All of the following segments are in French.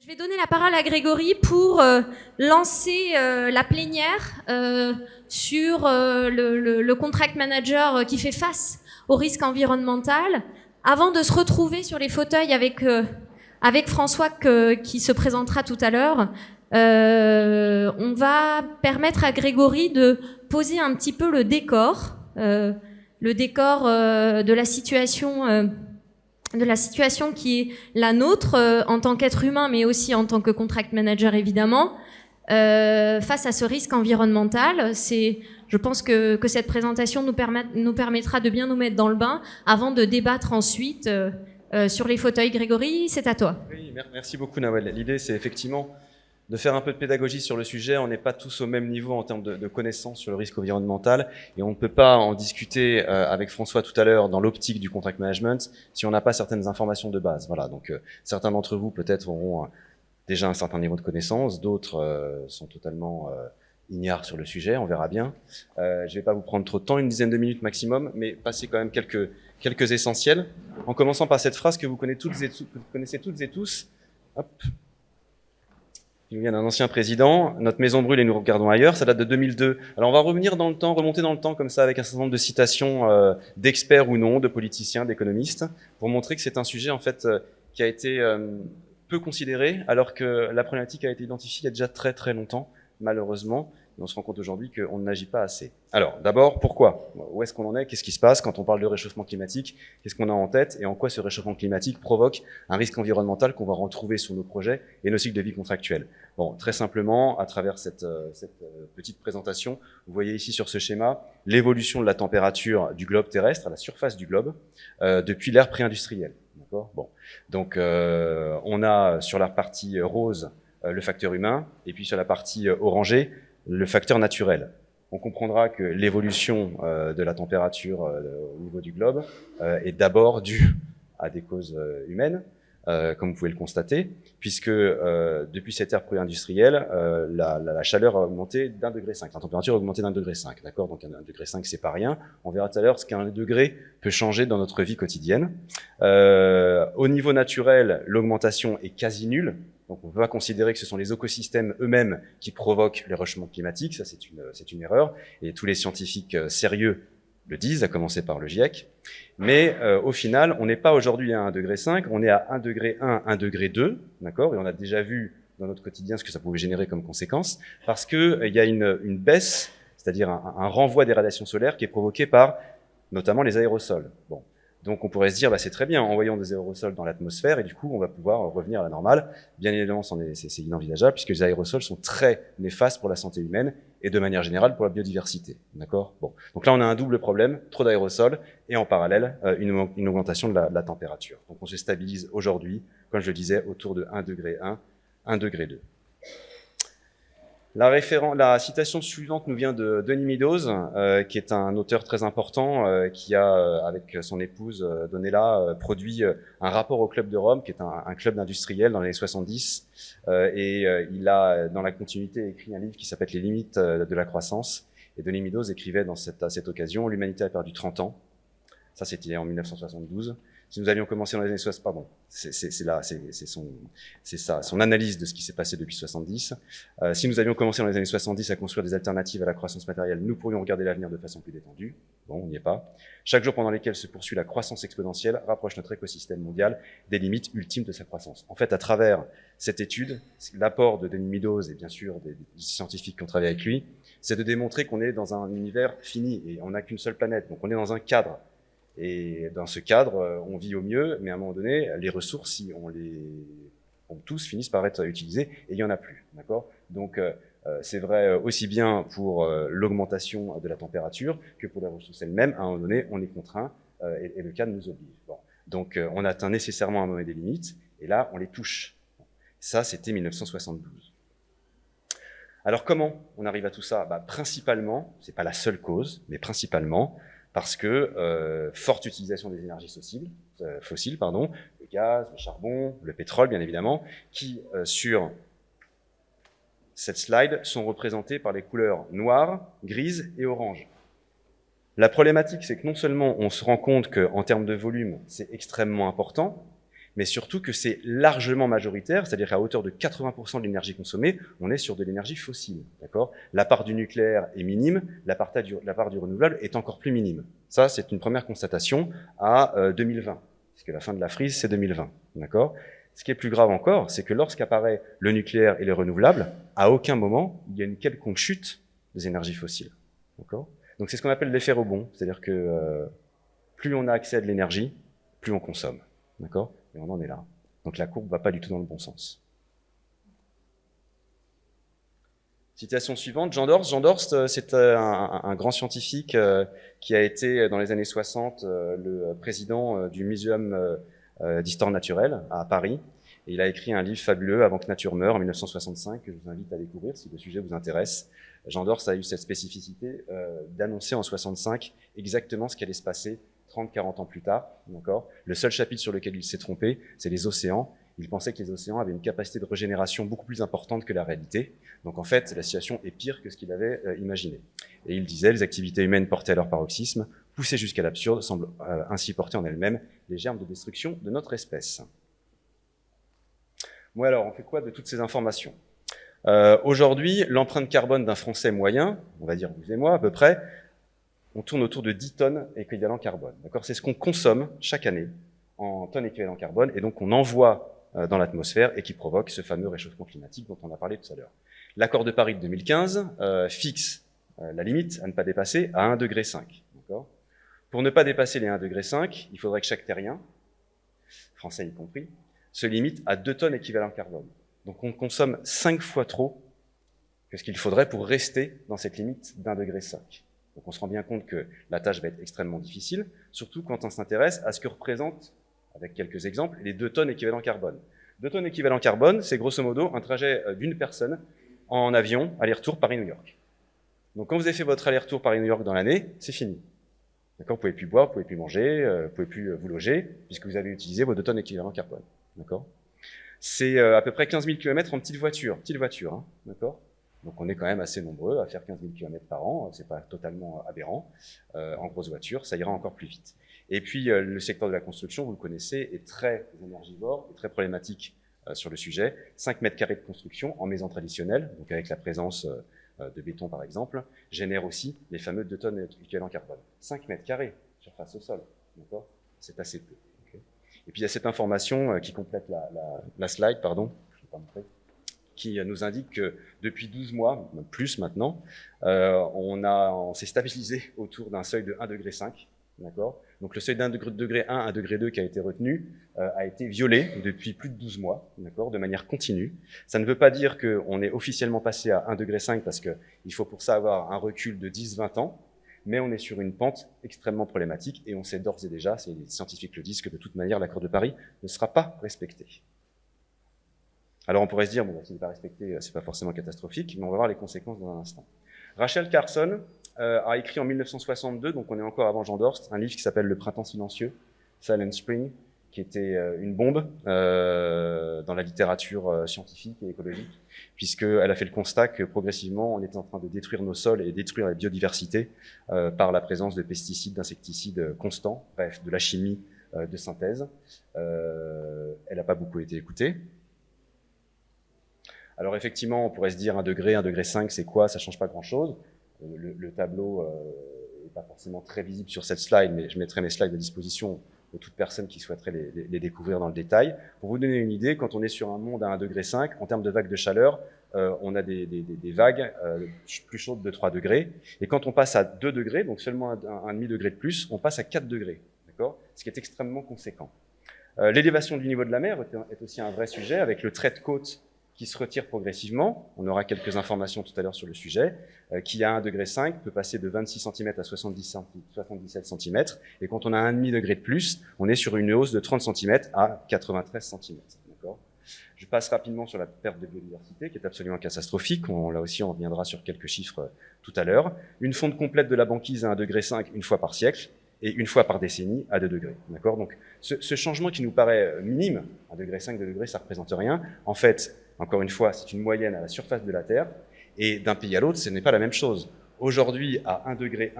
Je vais donner la parole à Grégory pour lancer la plénière sur le contract manager qui fait face au risque environnemental. Avant de se retrouver sur les fauteuils avec François qui se présentera tout à l'heure, on va permettre à Grégory de poser un petit peu le décor de la situation qui est la nôtre en tant qu'être humain, mais aussi en tant que contract manager, évidemment, face à ce risque environnemental. Je pense que cette présentation nous permettra de bien nous mettre dans le bain avant de débattre ensuite sur les fauteuils. Grégory, c'est à toi. Oui, merci beaucoup, Nawel. L'idée, c'est effectivement de faire un peu de pédagogie sur le sujet. On n'est pas tous au même niveau en termes de connaissances sur le risque environnemental et on ne peut pas en discuter avec François tout à l'heure dans l'optique du contract management si on n'a pas certaines informations de base. Voilà, donc certains d'entre vous peut-être auront déjà un certain niveau de connaissance, d'autres sont totalement ignares sur le sujet, on verra bien. Je ne vais pas vous prendre trop de temps, une dizaine de minutes maximum, mais passer quand même quelques essentiels, en commençant par cette phrase que vous connaissez toutes et tous. Hop. Il vient d'un ancien président, notre maison brûle et nous regardons ailleurs, ça date de 2002. Alors on va revenir dans le temps, remonter dans le temps comme ça avec un certain nombre de citations d'experts ou non, de politiciens, d'économistes, pour montrer que c'est un sujet en fait qui a été peu considéré, alors que la problématique a été identifiée il y a déjà très très longtemps, malheureusement, et on se rend compte aujourd'hui qu'on n'agit pas assez. Alors d'abord, pourquoi? Où est-ce qu'on en est? Qu'est-ce qui se passe quand on parle de réchauffement climatique? Qu'est-ce qu'on a en tête et en quoi ce réchauffement climatique provoque un risque environnemental qu'on va retrouver sur nos projets et nos cycles de vie contractuels? Bon, très simplement, à travers cette petite présentation, vous voyez ici sur ce schéma l'évolution de la température du globe terrestre, à la surface du globe, depuis l'ère pré-industrielle. D'accord? Bon, donc on a sur la partie rose le facteur humain et puis sur la partie orangée le facteur naturel. On comprendra que l'évolution de la température au niveau du globe est d'abord due à des causes humaines, comme vous pouvez le constater, puisque depuis cette ère pré-industrielle, la chaleur a augmenté d'1,5 degré, la température a augmenté d'1,5 degré, d'accord? Donc 1,5 degré, c'est pas rien. On verra tout à l'heure ce qu'un degré peut changer dans notre vie quotidienne. Au niveau naturel, l'augmentation est quasi nulle. Donc on ne peut pas considérer que ce sont les écosystèmes eux-mêmes qui provoquent les réchauffements climatiques, ça c'est une erreur, et tous les scientifiques sérieux le disent, à commencer par le GIEC. Mais au final, on n'est pas aujourd'hui à 1,5 degré, on est à 1,1 degré, 1,2 degré, d'accord? Et on a déjà vu dans notre quotidien ce que ça pouvait générer comme conséquence, parce que il y a une baisse, c'est-à-dire un renvoi des radiations solaires qui est provoqué par notamment les aérosols. Bon. Donc on pourrait se dire, bah, c'est très bien, envoyons des aérosols dans l'atmosphère et du coup on va pouvoir revenir à la normale. Bien évidemment, c'est inenvisageable puisque les aérosols sont très néfastes pour la santé humaine et de manière générale pour la biodiversité. D'accord? Bon. Donc là on a un double problème, trop d'aérosols et en parallèle une augmentation de la température. Donc on se stabilise aujourd'hui, comme je le disais, autour de 1,1 degré, 1,2 degré. La citation suivante nous vient de Denis Meadows, qui est un auteur très important, qui a, avec son épouse Donella, produit un rapport au Club de Rome, qui est un club d'industriels dans les années 70, et il a, dans la continuité, écrit un livre qui s'appelle Les limites de la croissance. Et Denis Meadows écrivait à cette occasion, l'humanité a perdu 30 ans. Ça, c'était en 1972. Si nous avions commencé dans les années 60, pardon, c'est son analyse de ce qui s'est passé depuis 70. Si nous avions commencé dans les années 70 à construire des alternatives à la croissance matérielle, nous pourrions regarder l'avenir de façon plus détendue. Bon, on n'y est pas. Chaque jour pendant lesquels se poursuit la croissance exponentielle rapproche notre écosystème mondial des limites ultimes de sa croissance. En fait, à travers cette étude, l'apport de Denis Meadows et bien sûr des scientifiques qui ont travaillé avec lui, c'est de démontrer qu'on est dans un univers fini et on n'a qu'une seule planète. Donc on est dans un cadre. Et dans ce cadre, on vit au mieux, mais à un moment donné, les ressources, si tous finissent par être utilisées, et il y en a plus, d'accord? Donc, c'est vrai aussi bien pour l'augmentation de la température que pour les ressources elles-mêmes. À un moment donné, on est contraint, et le cadre nous oblige. Bon. Donc, on atteint nécessairement à un moment des limites, et là, on les touche. Ça, c'était 1972. Alors, comment on arrive à tout ça? Bah, principalement, c'est pas la seule cause, mais principalement, parce que forte utilisation des énergies fossiles, le gaz, le charbon, le pétrole bien évidemment, qui sur cette slide sont représentés par les couleurs noire, grise et orange. La problématique, c'est que non seulement on se rend compte qu'en termes de volume, c'est extrêmement important, mais surtout que c'est largement majoritaire, c'est-à-dire qu'à hauteur de 80% de l'énergie consommée, on est sur de l'énergie fossile, d'accord? La part du nucléaire est minime, la part du renouvelable est encore plus minime. Ça, c'est une première constatation à 2020, puisque la fin de la frise, c'est 2020, d'accord? Ce qui est plus grave encore, c'est que lorsqu'apparaît le nucléaire et les renouvelables, à aucun moment, il y a une quelconque chute des énergies fossiles, d'accord? Donc c'est ce qu'on appelle l'effet rebond, c'est-à-dire que plus on a accès à de l'énergie, plus on consomme, d'accord? Et on en est là. Donc la courbe va pas du tout dans le bon sens. Citation suivante, Jean Dorst. Jean Dorst, c'est un grand scientifique qui a été, dans les années 60, le président du Muséum d'histoire naturelle à Paris. Et il a écrit un livre fabuleux, Avant que nature meure, en 1965, que je vous invite à découvrir si le sujet vous intéresse. Jean Dorst a eu cette spécificité d'annoncer en 65 exactement ce qui allait se passer 30-40 ans plus tard, d'accord. Le seul chapitre sur lequel il s'est trompé, c'est les océans. Il pensait que les océans avaient une capacité de régénération beaucoup plus importante que la réalité. Donc en fait, la situation est pire que ce qu'il avait imaginé. Et il disait, les activités humaines portées à leur paroxysme, poussées jusqu'à l'absurde, semblent ainsi porter en elles-mêmes les germes de destruction de notre espèce. Bon alors, on fait quoi de toutes ces informations ? Aujourd'hui, l'empreinte carbone d'un Français moyen, on va dire vous et moi à peu près, on tourne autour de 10 tonnes équivalent carbone. D'accord ? C'est ce qu'on consomme chaque année en tonnes équivalent carbone et donc on envoie dans l'atmosphère et qui provoque ce fameux réchauffement climatique dont on a parlé tout à l'heure. L'accord de Paris de 2015 fixe la limite à ne pas dépasser à 1,5 degré. D'accord ? Pour ne pas dépasser les 1,5 degré, il faudrait que chaque terrien, français y compris, se limite à 2 tonnes équivalent carbone. Donc on consomme 5 fois trop que ce qu'il faudrait pour rester dans cette limite d'1,5 degré. Donc on se rend bien compte que la tâche va être extrêmement difficile, surtout quand on s'intéresse à ce que représentent, avec quelques exemples, les 2 tonnes équivalent carbone. 2 tonnes équivalent carbone, c'est grosso modo un trajet d'une personne en avion, aller-retour Paris-New York. Donc quand vous avez fait votre aller-retour Paris-New York dans l'année, c'est fini. D'accord ? Vous pouvez plus boire, vous pouvez plus manger, vous pouvez plus vous loger, puisque vous avez utilisé vos 2 tonnes équivalent carbone. D'accord ? C'est à peu près 15 000 km en petite voiture, hein, d'accord ? Donc on est quand même assez nombreux à faire 15 000 km par an, c'est pas totalement aberrant. En grosse voiture, ça ira encore plus vite. Et puis le secteur de la construction, vous le connaissez, est très énergivore, et très problématique sur le sujet. 5 mètres carrés de construction en maison traditionnelle, donc avec la présence de béton par exemple, génère aussi les fameux 2 tonnes équivalent carbone. 5 mètres carrés, surface au sol, d'accord ? C'est assez peu. Okay. Et puis il y a cette information qui complète la slide, pardon, je vais pas montrer, qui nous indique que depuis 12 mois, même plus maintenant, on s'est stabilisé autour d'un seuil de 1,5 degré, d'accord ? Donc le seuil d'1 degré 1 degré 2 qui a été retenu a été violé depuis plus de 12 mois, d'accord, de manière continue. Ça ne veut pas dire qu'on est officiellement passé à 1,5 degré parce qu'il faut pour ça avoir un recul de 10-20 ans, mais on est sur une pente extrêmement problématique et on sait d'ores et déjà, les scientifiques le disent, que de toute manière l'accord de Paris ne sera pas respecté. Alors on pourrait se dire, bon, s'il n'est pas respecté, c'est pas forcément catastrophique, mais on va voir les conséquences dans un instant. Rachel Carson a écrit en 1962, donc on est encore avant Jean Dorst, un livre qui s'appelle Le Printemps silencieux, Silent Spring, qui était une bombe dans la littérature scientifique et écologique, puisqu'elle a fait le constat que progressivement on était en train de détruire nos sols et détruire la biodiversité par la présence de pesticides, d'insecticides constants, bref, de la chimie de synthèse. Elle n'a pas beaucoup été écoutée. Alors effectivement, on pourrait se dire 1 degré, 1,5 degré, c'est quoi? Ça change pas grand-chose. Le tableau n'est pas forcément très visible sur cette slide, mais je mettrai mes slides à disposition de toute personne qui souhaiterait les découvrir dans le détail. Pour vous donner une idée, quand on est sur un monde à 1,5 degré, en termes de vagues de chaleur, on a des vagues plus chaudes de 3 degrés. Et quand on passe à 2 degrés, donc seulement un demi-degré de plus, on passe à 4 degrés, d'accord? Ce qui est extrêmement conséquent. L'élévation du niveau de la mer est aussi un vrai sujet, avec le trait de côte qui se retire progressivement. On aura quelques informations tout à l'heure sur le sujet, qui à 1,5 degré peut passer de 26 cm à 77 cm. Et quand on a un demi-degré de plus, on est sur une hausse de 30 cm à 93 cm. D'accord ? Je passe rapidement sur la perte de biodiversité, qui est absolument catastrophique. Là aussi, on reviendra sur quelques chiffres tout à l'heure. Une fonte complète de la banquise à 1,5 degré une fois par siècle, et une fois par décennie à 2 degrés. D'accord ? Donc, ce changement qui nous paraît minime, 1,5 degré, 2 degrés, ça représente rien. En fait, encore une fois, c'est une moyenne à la surface de la Terre, et d'un pays à l'autre, ce n'est pas la même chose. Aujourd'hui, à 1,1 degré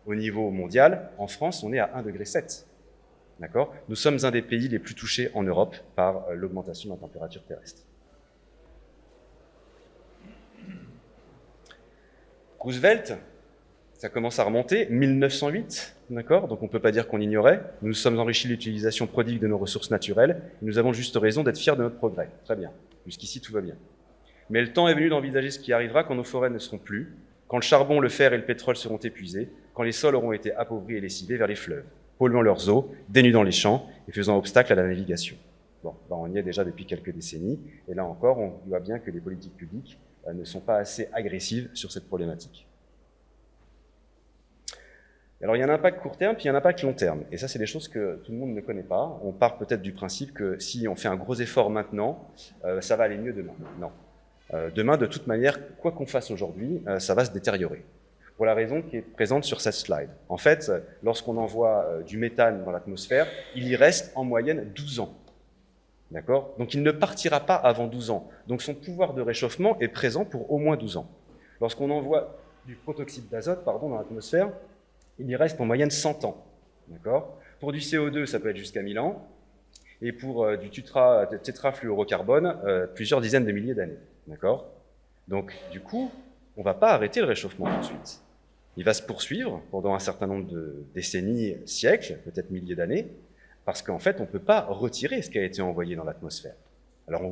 au niveau mondial, en France, on est à 1,7 degré. D'accord ? Nous sommes un des pays les plus touchés en Europe par l'augmentation de la température terrestre. Roosevelt, ça commence à remonter, 1908, d'accord ? Donc on ne peut pas dire qu'on ignorait. Nous nous sommes enrichis de l'utilisation prodigue de nos ressources naturelles. Et nous avons juste raison d'être fiers de notre progrès. Très bien. Jusqu'ici, tout va bien. Mais le temps est venu d'envisager ce qui arrivera quand nos forêts ne seront plus, quand le charbon, le fer et le pétrole seront épuisés, quand les sols auront été appauvris et lessivés vers les fleuves, polluant leurs eaux, dénudant les champs et faisant obstacle à la navigation. Bon, ben on y est déjà depuis quelques décennies. Et là encore, on voit bien que les politiques publiques ne sont pas assez agressives sur cette problématique. Alors il y a un impact court terme, puis il y a un impact long terme. Et ça, c'est des choses que tout le monde ne connaît pas. On part peut-être du principe que si on fait un gros effort maintenant, ça va aller mieux demain. Non. Demain, de toute manière, quoi qu'on fasse aujourd'hui, ça va se détériorer. Pour la raison qui est présente sur cette slide. En fait, lorsqu'on envoie du méthane dans l'atmosphère, il y reste en moyenne 12 ans. D'accord ? Donc il ne partira pas avant 12 ans. Donc son pouvoir de réchauffement est présent pour au moins 12 ans. Lorsqu'on envoie du protoxyde d'azote dans l'atmosphère, il y reste en moyenne 100 ans. D'accord ? Pour du CO2, ça peut être jusqu'à 1000 ans. Et pour du tétrafluorocarbone, plusieurs dizaines de milliers d'années. D'accord ? Donc, du coup, on ne va pas arrêter le réchauffement tout de suite. Il va se poursuivre pendant un certain nombre de décennies, siècles, peut-être milliers d'années, parce qu'en fait, on ne peut pas retirer ce qui a été envoyé dans l'atmosphère. Alors,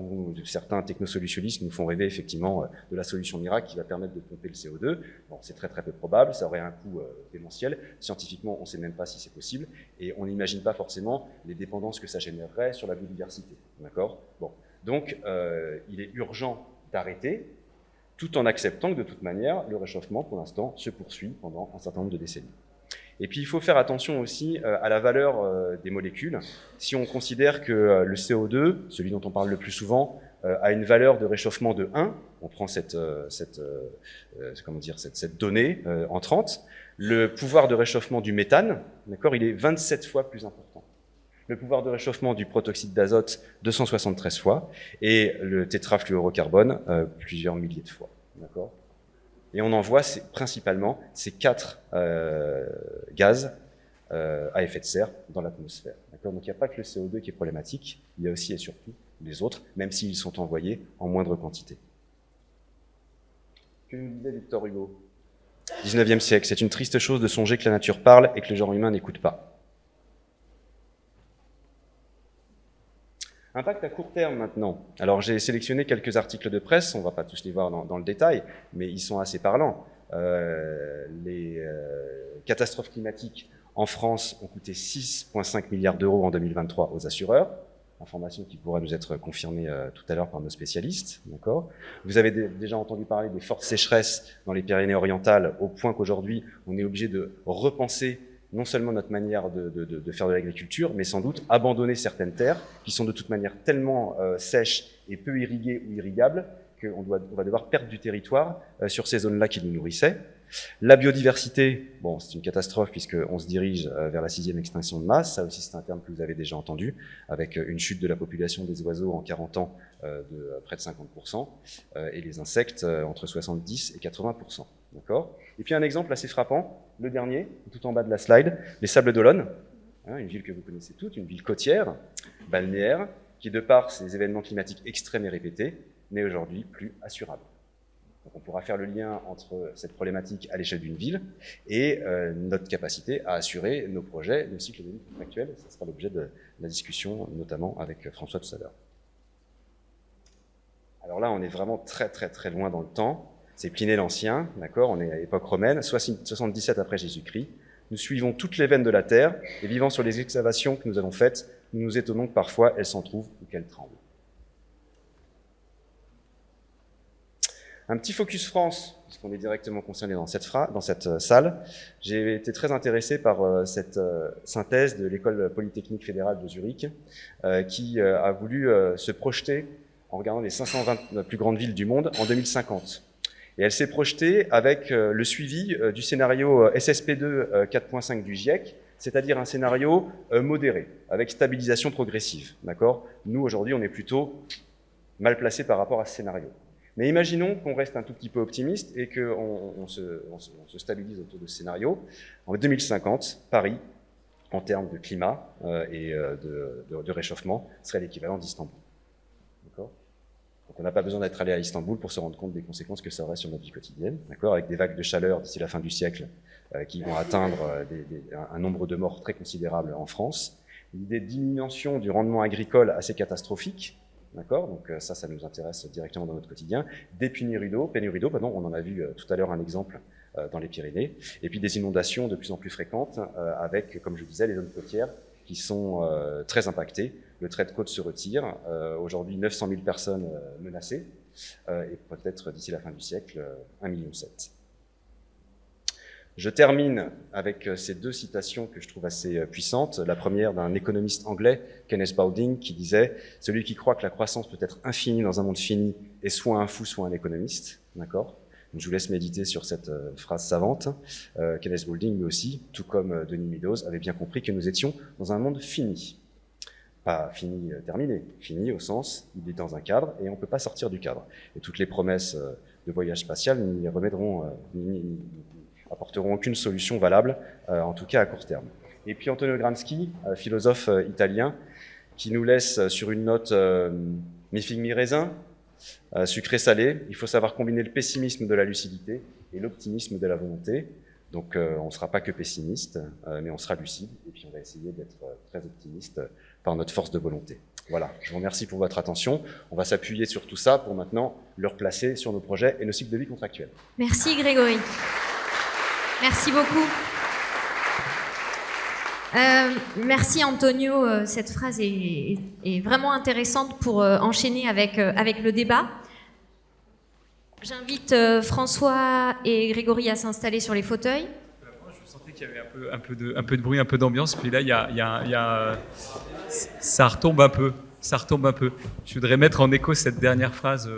certains technosolutionnistes nous font rêver effectivement de la solution miracle qui va permettre de pomper le CO2. Bon, c'est très très peu probable, ça aurait un coût démentiel. Scientifiquement, on ne sait même pas si c'est possible, et on n'imagine pas forcément les dépendances que ça générerait sur la biodiversité. D'accord ? Bon, donc il est urgent d'arrêter, tout en acceptant que de toute manière, le réchauffement, pour l'instant, se poursuit pendant un certain nombre de décennies. Et puis, il faut faire attention aussi à la valeur des molécules. Si on considère que le CO2, celui dont on parle le plus souvent, a une valeur de réchauffement de 1, on prend cette donnée entrante, le pouvoir de réchauffement du méthane, d'accord, il est 27 fois plus important. Le pouvoir de réchauffement du protoxyde d'azote, 273 fois, et le tétrafluorocarbone, plusieurs milliers de fois. D'accord ? Et on envoie principalement ces 4 gaz à effet de serre dans l'atmosphère. Donc il n'y a pas que le CO2 qui est problématique, il y a aussi et surtout les autres, même s'ils sont envoyés en moindre quantité. Que nous disait Victor Hugo ? 19e siècle, c'est une triste chose de songer que la nature parle et que le genre humain n'écoute pas. Impact à court terme maintenant. Alors j'ai sélectionné quelques articles de presse, on ne va pas tous les voir dans le détail, mais ils sont assez parlants. Les catastrophes climatiques en France ont coûté 6,5 milliards d'euros en 2023 aux assureurs. Information qui pourra nous être confirmée tout à l'heure par nos spécialistes. D'accord ? Vous avez déjà entendu parler des fortes sécheresses dans les Pyrénées-Orientales, au point qu'aujourd'hui, on est obligé de repenser non seulement notre manière de faire de l'agriculture, mais sans doute abandonner certaines terres qui sont de toute manière tellement sèches et peu irriguées ou irrigables qu'on va devoir perdre du territoire sur ces zones-là qui nous nourrissaient. La biodiversité, bon, c'est une catastrophe puisqu'on se dirige vers la 6e extinction de masse. Ça aussi, c'est un terme que vous avez déjà entendu, avec une chute de la population des oiseaux en 40 ans de près de 50%, et les insectes entre 70 et 80%. D'accord ? Et puis un exemple assez frappant, le dernier, tout en bas de la slide, les Sables d'Olonne, une ville que vous connaissez toutes, une ville côtière, balnéaire, qui de par ses événements climatiques extrêmes et répétés, n'est aujourd'hui plus assurable. Donc on pourra faire le lien entre cette problématique à l'échelle d'une ville et notre capacité à assurer nos projets, nos cycles de vie actuels. Ça sera l'objet de la discussion, notamment avec François tout à l'heure. Alors là, on est vraiment très très très loin dans le temps. C'est Plinée l'Ancien, d'accord, on est à l'époque romaine, 77 après Jésus-Christ. Nous suivons toutes les veines de la terre et vivant sur les excavations que nous avons faites, nous nous étonnons que parfois elles s'en trouvent ou qu'elles tremblent. Un petit focus France, puisqu'on est directement concerné dans cette salle. J'ai été très intéressé par cette synthèse de l'École polytechnique fédérale de Zurich, qui a voulu se projeter en regardant les 520 plus grandes villes du monde en 2050. Et elle s'est projetée avec le suivi du scénario SSP2 4.5 du GIEC, c'est-à-dire un scénario modéré, avec stabilisation progressive. D'accord ? Nous, aujourd'hui, on est plutôt mal placé par rapport à ce scénario. Mais imaginons qu'on reste un tout petit peu optimiste et qu'on se stabilise autour de ce scénario. En 2050, Paris en termes de climat et de réchauffement serait l'équivalent d'Istanbul. D'accord ? Donc on n'a pas besoin d'être allé à Istanbul pour se rendre compte des conséquences que ça aurait sur notre vie quotidienne, d'accord ? Avec des vagues de chaleur d'ici la fin du siècle qui vont atteindre un nombre de morts très considérable en France. L'idée de diminution du rendement agricole assez catastrophique, d'accord ? Donc ça nous intéresse directement dans notre quotidien. Des pénuries d'eau, pardon, on en a vu tout à l'heure un exemple dans les Pyrénées. Et puis des inondations de plus en plus fréquentes avec, comme je disais, les zones côtières qui sont très impactées. Le trait de côte se retire. Aujourd'hui, 900 000 personnes menacées et peut-être d'ici la fin du siècle, 1,7 million. Je termine avec ces deux citations que je trouve assez puissantes. La première d'un économiste anglais, Kenneth Boulding, qui disait « Celui qui croit que la croissance peut être infinie dans un monde fini est soit un fou, soit un économiste. » D'accord ? Donc, je vous laisse méditer sur cette phrase savante. Kenneth Boulding, lui aussi, tout comme Denis Meadows, avait bien compris que nous étions dans un monde fini. Pas fini terminé, fini au sens, il est dans un cadre et on ne peut pas sortir du cadre. Et toutes les promesses de voyage spatial n'y remettront, apporteront aucune solution valable, en tout cas à court terme. Et puis Antonio Gramsci, philosophe italien, qui nous laisse sur une note mi-figue mi-raisin, sucré-salé. Il faut savoir combiner le pessimisme de la lucidité et l'optimisme de la volonté. Donc on ne sera pas que pessimiste, mais on sera lucide, et puis on va essayer d'être très optimiste par notre force de volonté. Voilà, je vous remercie pour votre attention. On va s'appuyer sur tout ça pour maintenant le replacer sur nos projets et nos cycles de vie contractuels. Merci Grégory. Merci beaucoup. Merci Antonio, cette phrase est vraiment intéressante pour enchaîner avec le débat. J'invite François et Grégory à s'installer sur les fauteuils. Je sentais qu'il y avait un peu de bruit, un peu d'ambiance, puis là ça retombe un peu. Je voudrais mettre en écho cette dernière phrase.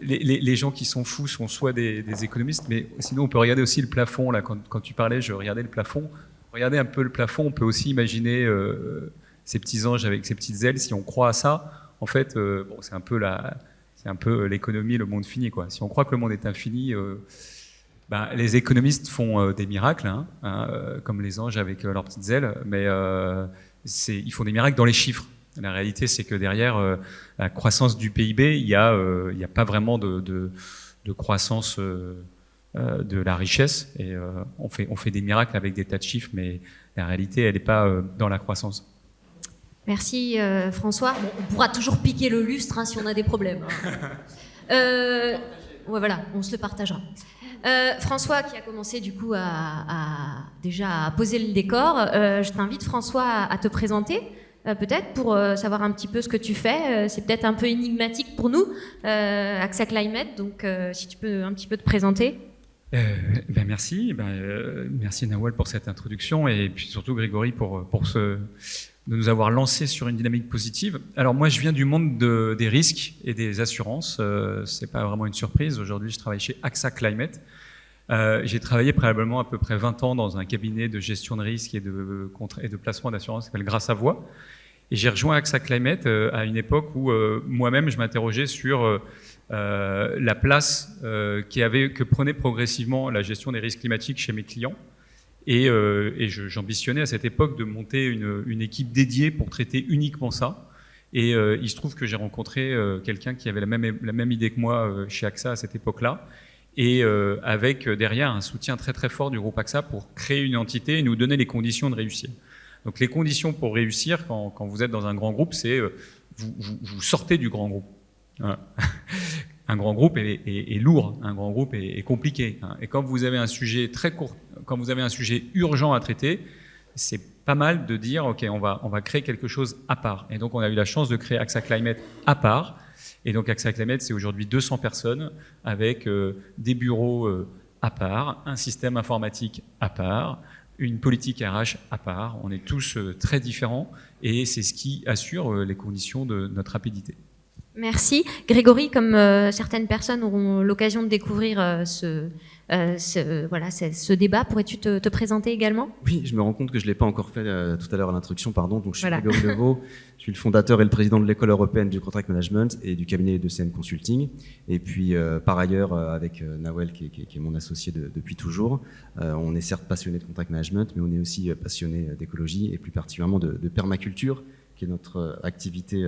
Les gens qui sont fous sont soit des économistes, mais sinon on peut regarder aussi le plafond. Là, quand tu parlais, je regardais le plafond. Regardez un peu le plafond. On peut aussi imaginer ces petits anges avec ces petites ailes. Si on croit à ça, en fait, c'est un peu l'économie, le monde fini, quoi. Si on croit que le monde est infini, les économistes font des miracles, comme les anges avec leurs petites ailes, mais ils font des miracles dans les chiffres. La réalité, c'est que derrière la croissance du PIB, il y a pas vraiment de croissance de la richesse. Et on fait des miracles avec des tas de chiffres, mais la réalité, elle n'est pas dans la croissance. Merci François. Bon, on pourra toujours piquer le lustre si on a des problèmes. Ouais, voilà, on se le partagera. François, qui a commencé du coup déjà à poser le décor, je t'invite François à te présenter, peut-être pour savoir un petit peu ce que tu fais. C'est peut-être un peu énigmatique pour nous, AXA Climate, donc si tu peux un petit peu te présenter. Merci, merci Nawal pour cette introduction et puis surtout Grégory de nous avoir lancé sur une dynamique positive. Alors moi, je viens du monde des risques et des assurances. C'est pas vraiment une surprise. Aujourd'hui, je travaille chez AXA Climate. J'ai travaillé préalablement à peu près 20 ans dans un cabinet de gestion de risques et de placement d'assurance qui s'appelle Gras Savoie. Et j'ai rejoint AXA Climate à une époque où moi-même, je m'interrogeais sur la place que prenait progressivement la gestion des risques climatiques chez mes clients. Et j'ambitionnais à cette époque de monter une équipe dédiée pour traiter uniquement ça. Et il se trouve que j'ai rencontré quelqu'un qui avait la même idée que moi chez AXA à cette époque-là, et avec derrière un soutien très très fort du groupe AXA pour créer une entité et nous donner les conditions de réussir. Donc les conditions pour réussir quand vous êtes dans un grand groupe, c'est vous sortez du grand groupe. Voilà. Un grand groupe est lourd, un grand groupe est compliqué. Et quand vous avez un sujet très court, quand vous avez un sujet urgent à traiter, c'est pas mal de dire ok, on va créer quelque chose à part. Et donc on a eu la chance de créer AXA Climate à part. Et donc AXA Climate, c'est aujourd'hui 200 personnes avec des bureaux à part, un système informatique à part, une politique RH à part. On est tous très différents et c'est ce qui assure les conditions de notre rapidité. Merci. Grégory, comme certaines personnes auront l'occasion de découvrir ce débat, pourrais-tu te présenter également? Oui, je me rends compte que je ne l'ai pas encore fait tout à l'heure à l'introduction, pardon. Donc, je suis Voilà. Grégory Levaux, je suis le fondateur et le président de l'École européenne du contract management et du cabinet de CM Consulting. Et puis, par ailleurs, avec Nawel, qui est mon associé depuis toujours, on est certes passionné de contract management, mais on est aussi passionné d'écologie et plus particulièrement de permaculture, qui est notre activité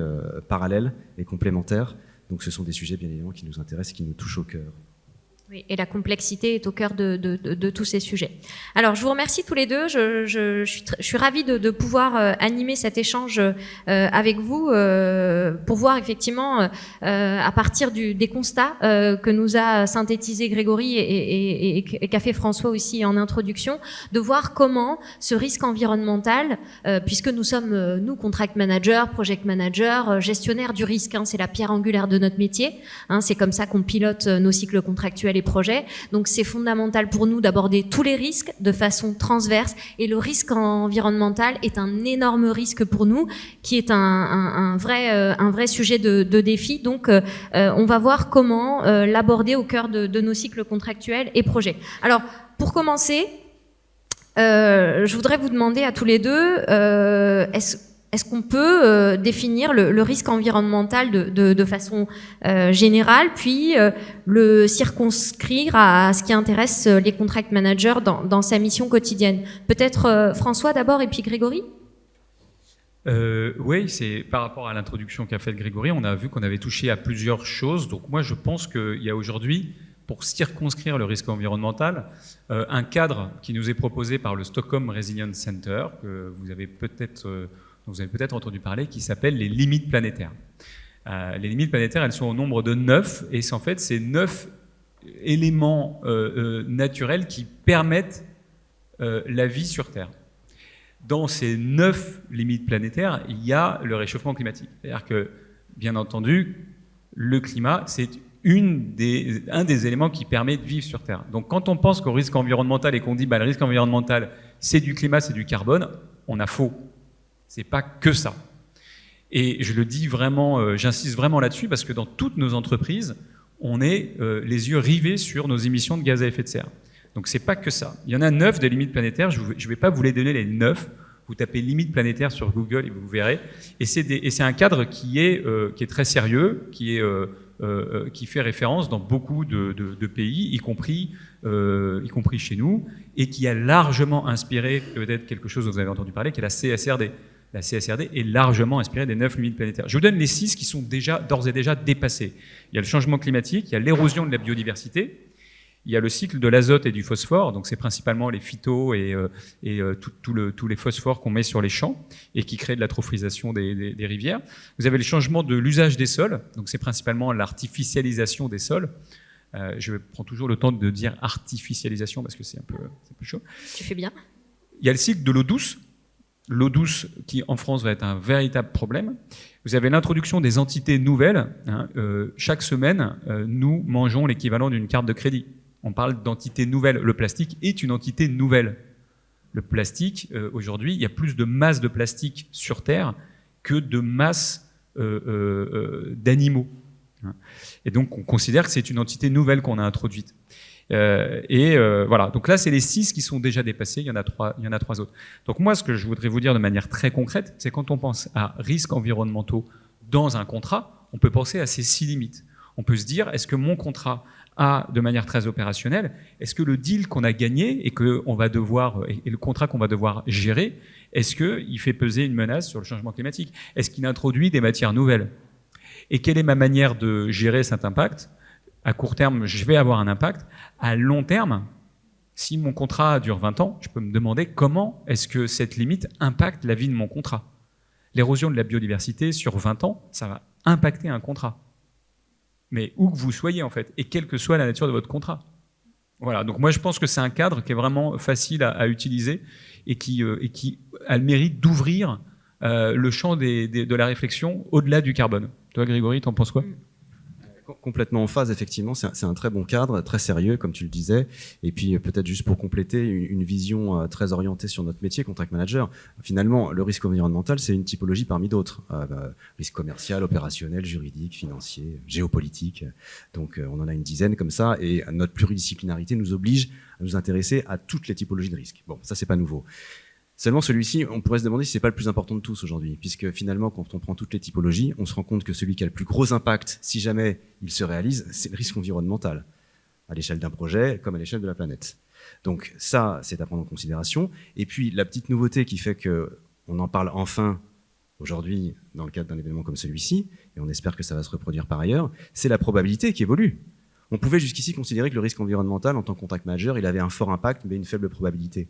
parallèle et complémentaire. Donc ce sont des sujets bien évidemment qui nous intéressent, qui nous touchent au cœur. Oui, et la complexité est au cœur de tous ces sujets. Alors, je vous remercie tous les deux. Je suis ravie de pouvoir animer cet échange avec vous pour voir effectivement, à partir des constats que nous a synthétisé Grégory et qu'a fait François aussi en introduction, de voir comment ce risque environnemental, puisque nous sommes, nous, contract managers, project managers, gestionnaires du risque, hein, c'est la pierre angulaire de notre métier, hein, c'est comme ça qu'on pilote nos cycles contractuels et projets. Donc c'est fondamental pour nous d'aborder tous les risques de façon transverse, et le risque environnemental est un énorme risque pour nous, qui est un vrai sujet de défi. Donc on va voir comment l'aborder au cœur de nos cycles contractuels et projets. Alors pour commencer, je voudrais vous demander à tous les deux, est-ce qu'on peut définir le risque environnemental de façon générale, puis le circonscrire à ce qui intéresse les contract managers dans sa mission quotidienne? Peut-être François d'abord et puis Grégory? Oui, c'est par rapport à l'introduction qu'a faite Grégory, on a vu qu'on avait touché à plusieurs choses. Donc moi, je pense qu'il y a aujourd'hui, pour circonscrire le risque environnemental, un cadre qui nous est proposé par le Stockholm Resilience Center, que vous avez peut-être entendu parler, qui s'appelle les limites planétaires. Les limites planétaires, elles sont au nombre de 9, et en fait, c'est 9 éléments naturels qui permettent la vie sur Terre. Dans ces 9 limites planétaires, il y a le réchauffement climatique. C'est-à-dire que, bien entendu, le climat, c'est un des éléments qui permet de vivre sur Terre. Donc quand on pense qu'au risque environnemental et qu'on dit le risque environnemental, c'est du climat, c'est du carbone, on a faux. C'est pas que ça. Et je le dis vraiment, j'insiste vraiment là-dessus, parce que dans toutes nos entreprises, on est les yeux rivés sur nos émissions de gaz à effet de serre. Donc c'est pas que ça. Il y en a 9 des limites planétaires, je ne vais pas vous les donner les 9, vous tapez limites planétaires sur Google et vous verrez. Et c'est un cadre qui est très sérieux, qui fait référence dans beaucoup de pays, y compris chez nous, et qui a largement inspiré peut-être quelque chose dont vous avez entendu parler, qui est la CSRD. La CSRD est largement inspirée des 9 limites planétaires. Je vous donne les 6 qui sont d'ores et déjà dépassés. Il y a le changement climatique, il y a l'érosion de la biodiversité, il y a le cycle de l'azote et du phosphore, donc c'est principalement les phytos et tous les phosphores qu'on met sur les champs et qui créent de l'atrophisation des rivières. Vous avez le changement de l'usage des sols, donc c'est principalement l'artificialisation des sols. Je prends toujours le temps de dire artificialisation parce que c'est un peu chaud. Tu fais bien. Il y a le cycle de l'eau douce. L'eau douce qui, en France, va être un véritable problème. Vous avez l'introduction des entités nouvelles. Chaque semaine, nous mangeons l'équivalent d'une carte de crédit. On parle d'entités nouvelles. Le plastique est une entité nouvelle. Le plastique, aujourd'hui, il y a plus de masse de plastique sur Terre que de masse d'animaux. Et donc, on considère que c'est une entité nouvelle qu'on a introduite. Voilà. Donc là, c'est les 6 qui sont déjà dépassés. Il y en a 3 autres. Donc moi, ce que je voudrais vous dire de manière très concrète, c'est quand on pense à risques environnementaux dans un contrat, on peut penser à ces 6 limites. On peut se dire, est-ce que mon contrat a, de manière très opérationnelle, est-ce que le deal qu'on a gagné et le contrat qu'on va devoir gérer, est-ce qu'il fait peser une menace sur le changement climatique? Est-ce qu'il introduit des matières nouvelles? Et quelle est ma manière de gérer cet impact? À court terme, je vais avoir un impact. À long terme, si mon contrat dure 20 ans, je peux me demander comment est-ce que cette limite impacte la vie de mon contrat. L'érosion de la biodiversité sur 20 ans, ça va impacter un contrat. Mais où que vous soyez, en fait, et quelle que soit la nature de votre contrat. Voilà, donc moi je pense que c'est un cadre qui est vraiment facile à utiliser et qui a le mérite d'ouvrir le champ de la réflexion au-delà du carbone. Toi, Grégory, t'en penses quoi? Complètement en phase, effectivement. C'est un très bon cadre, très sérieux, comme tu le disais. Et puis, peut-être juste pour compléter, une vision très orientée sur notre métier, contract manager. Finalement, le risque environnemental, c'est une typologie parmi d'autres. Risque commercial, opérationnel, juridique, financier, géopolitique. Donc, on en a une dizaine comme ça. Et notre pluridisciplinarité nous oblige à nous intéresser à toutes les typologies de risques. Bon, ça, c'est pas nouveau. Seulement celui-ci, on pourrait se demander si c'est pas le plus important de tous aujourd'hui, puisque finalement, quand on prend toutes les typologies, on se rend compte que celui qui a le plus gros impact, si jamais il se réalise, c'est le risque environnemental, à l'échelle d'un projet comme à l'échelle de la planète. Donc ça, c'est à prendre en considération. Et puis la petite nouveauté qui fait que on en parle enfin aujourd'hui dans le cadre d'un événement comme celui-ci, et on espère que ça va se reproduire par ailleurs, c'est la probabilité qui évolue. On pouvait jusqu'ici considérer que le risque environnemental, en tant que contract manager, il avait un fort impact, mais une faible probabilité.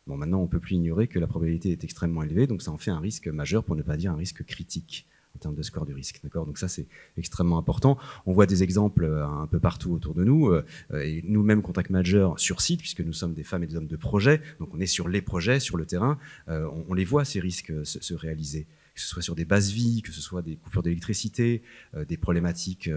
Bon, maintenant, on ne peut plus ignorer que la probabilité est extrêmement élevée, donc ça en fait un risque majeur, pour ne pas dire un risque critique en termes de score du risque. D'accord ? Donc ça, c'est extrêmement important. On voit des exemples un peu partout autour de nous, et nous-mêmes, contract managers sur site, puisque nous sommes des femmes et des hommes de projet, donc on est sur les projets, sur le terrain, on les voit, ces risques se réaliser. Que ce soit sur des bases vies, que ce soit des coupures d'électricité, des problématiques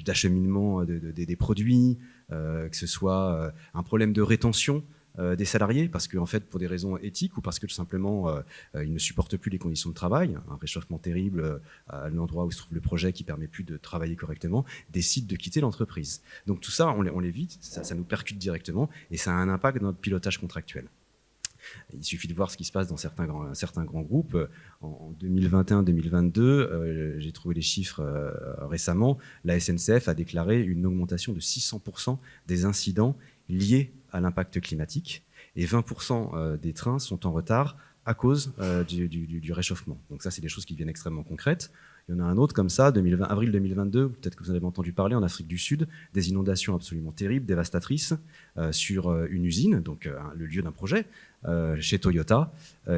d'acheminement des produits, que ce soit un problème de rétention des salariés, parce qu'en fait, pour des raisons éthiques ou parce que tout simplement, ils ne supportent plus les conditions de travail, un réchauffement terrible à l'endroit où se trouve le projet qui ne permet plus de travailler correctement, décident de quitter l'entreprise. Donc tout ça, on l'évite, ça nous percute directement et ça a un impact dans notre pilotage contractuel. Il suffit de voir ce qui se passe dans certains grands groupes. En 2021-2022, j'ai trouvé les chiffres récemment, la SNCF a déclaré une augmentation de 600% des incidents liés à l'impact climatique et 20% des trains sont en retard à cause du réchauffement. Donc ça, c'est des choses qui deviennent extrêmement concrètes. Il y en a un autre comme ça, avril 2022, peut-être que vous en avez entendu parler, en Afrique du Sud, des inondations absolument terribles, dévastatrices, sur une usine, donc le lieu d'un projet, chez Toyota,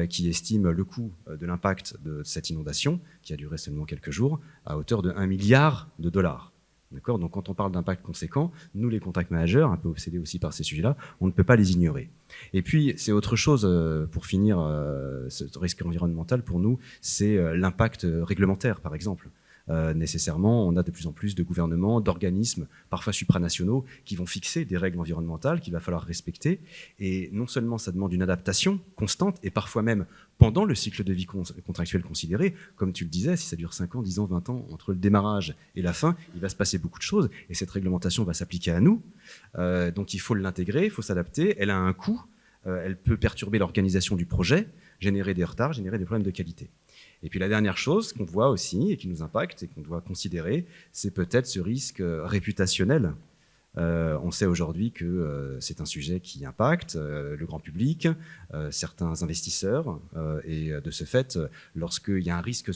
qui estime le coût de l'impact de cette inondation, qui a duré seulement quelques jours, à hauteur de $1 milliard. D'accord ? Donc quand on parle d'impact conséquent, nous les contract managers, un peu obsédés aussi par ces sujets-là, on ne peut pas les ignorer. Et puis c'est autre chose, pour finir, ce risque environnemental pour nous, c'est l'impact réglementaire par exemple. Nécessairement, on a de plus en plus de gouvernements, d'organismes, parfois supranationaux, qui vont fixer des règles environnementales qu'il va falloir respecter. Et non seulement ça demande une adaptation constante, et parfois même pendant le cycle de vie contractuel considéré, comme tu le disais, si ça dure 5 ans, 10 ans, 20 ans, entre le démarrage et la fin, il va se passer beaucoup de choses, et cette réglementation va s'appliquer à nous. Donc il faut l'intégrer, il faut s'adapter, elle a un coût, elle peut perturber l'organisation du projet, générer des retards, générer des problèmes de qualité. Et puis la dernière chose qu'on voit aussi et qui nous impacte et qu'on doit considérer, c'est peut-être ce risque réputationnel. On sait aujourd'hui que c'est un sujet qui impacte le grand public, certains investisseurs, et de ce fait, lorsqu'il y a un risque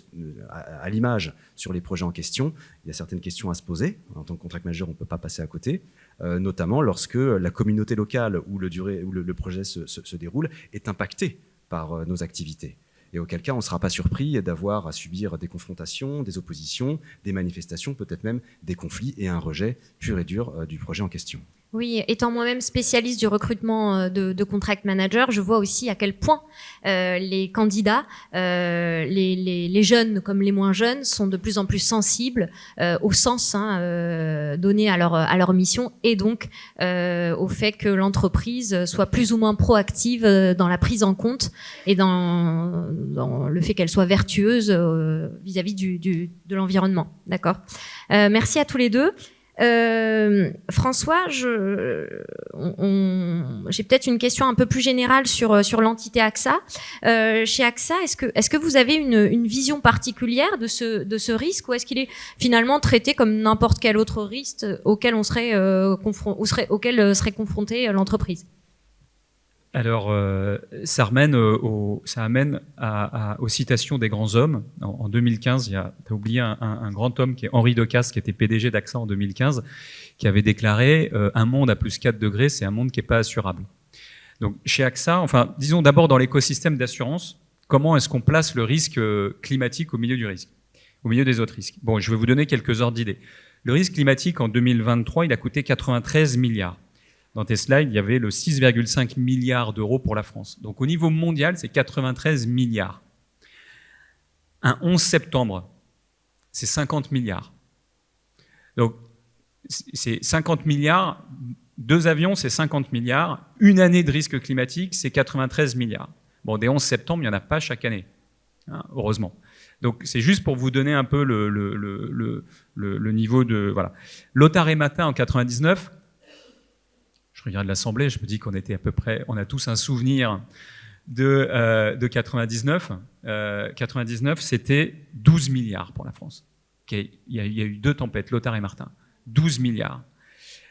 à l'image sur les projets en question, il y a certaines questions à se poser. En tant que contract manager, on ne peut pas passer à côté, notamment lorsque la communauté locale où le projet se déroule est impactée par nos activités. Et auquel cas, on ne sera pas surpris d'avoir à subir des confrontations, des oppositions, des manifestations, peut-être même des conflits et un rejet pur et dur du projet en question. Oui, étant moi-même spécialiste du recrutement de contract manager, je vois aussi à quel point les candidats, les jeunes comme les moins jeunes, sont de plus en plus sensibles au sens donné à leur mission et donc au fait que l'entreprise soit plus ou moins proactive dans la prise en compte et dans le fait qu'elle soit vertueuse vis-à-vis de l'environnement. D'accord. Merci à tous les deux. François, j'ai peut-être une question un peu plus générale sur l'entité AXA. Chez AXA, est-ce que vous avez une vision particulière de ce risque, ou est-ce qu'il est finalement traité comme n'importe quel autre risque auquel serait confrontée l'entreprise? Alors, ça amène aux citations des grands hommes. En 2015, tu as oublié un grand homme qui est Henri Decazes, qui était PDG d'AXA en 2015, qui avait déclaré un monde à plus 4 degrés, c'est un monde qui n'est pas assurable. Donc, chez AXA, enfin, disons d'abord dans l'écosystème d'assurance, comment est-ce qu'on place le risque climatique au milieu du risque, au milieu des autres risques? Bon, je vais vous donner quelques ordres d'idées. Le risque climatique en 2023, il a coûté 93 milliards. Dans tes slides, il y avait le 6,5 milliards d'euros pour la France. Donc au niveau mondial, c'est 93 milliards. Un 11 septembre, c'est 50 milliards. Donc, c'est 50 milliards, 2 avions, c'est 50 milliards, une année de risque climatique, c'est 93 milliards. Bon, dès 11 septembre, il n'y en a pas chaque année, hein, heureusement. Donc, c'est juste pour vous donner un peu le niveau de... Voilà. Lothar et Matin, en 99, je regarde l'Assemblée, je me dis qu'on était à peu près... On a tous un souvenir de 99. 99, c'était 12 milliards pour la France. Okay. Il y a eu 2 tempêtes, Lothar et Martin. 12 milliards.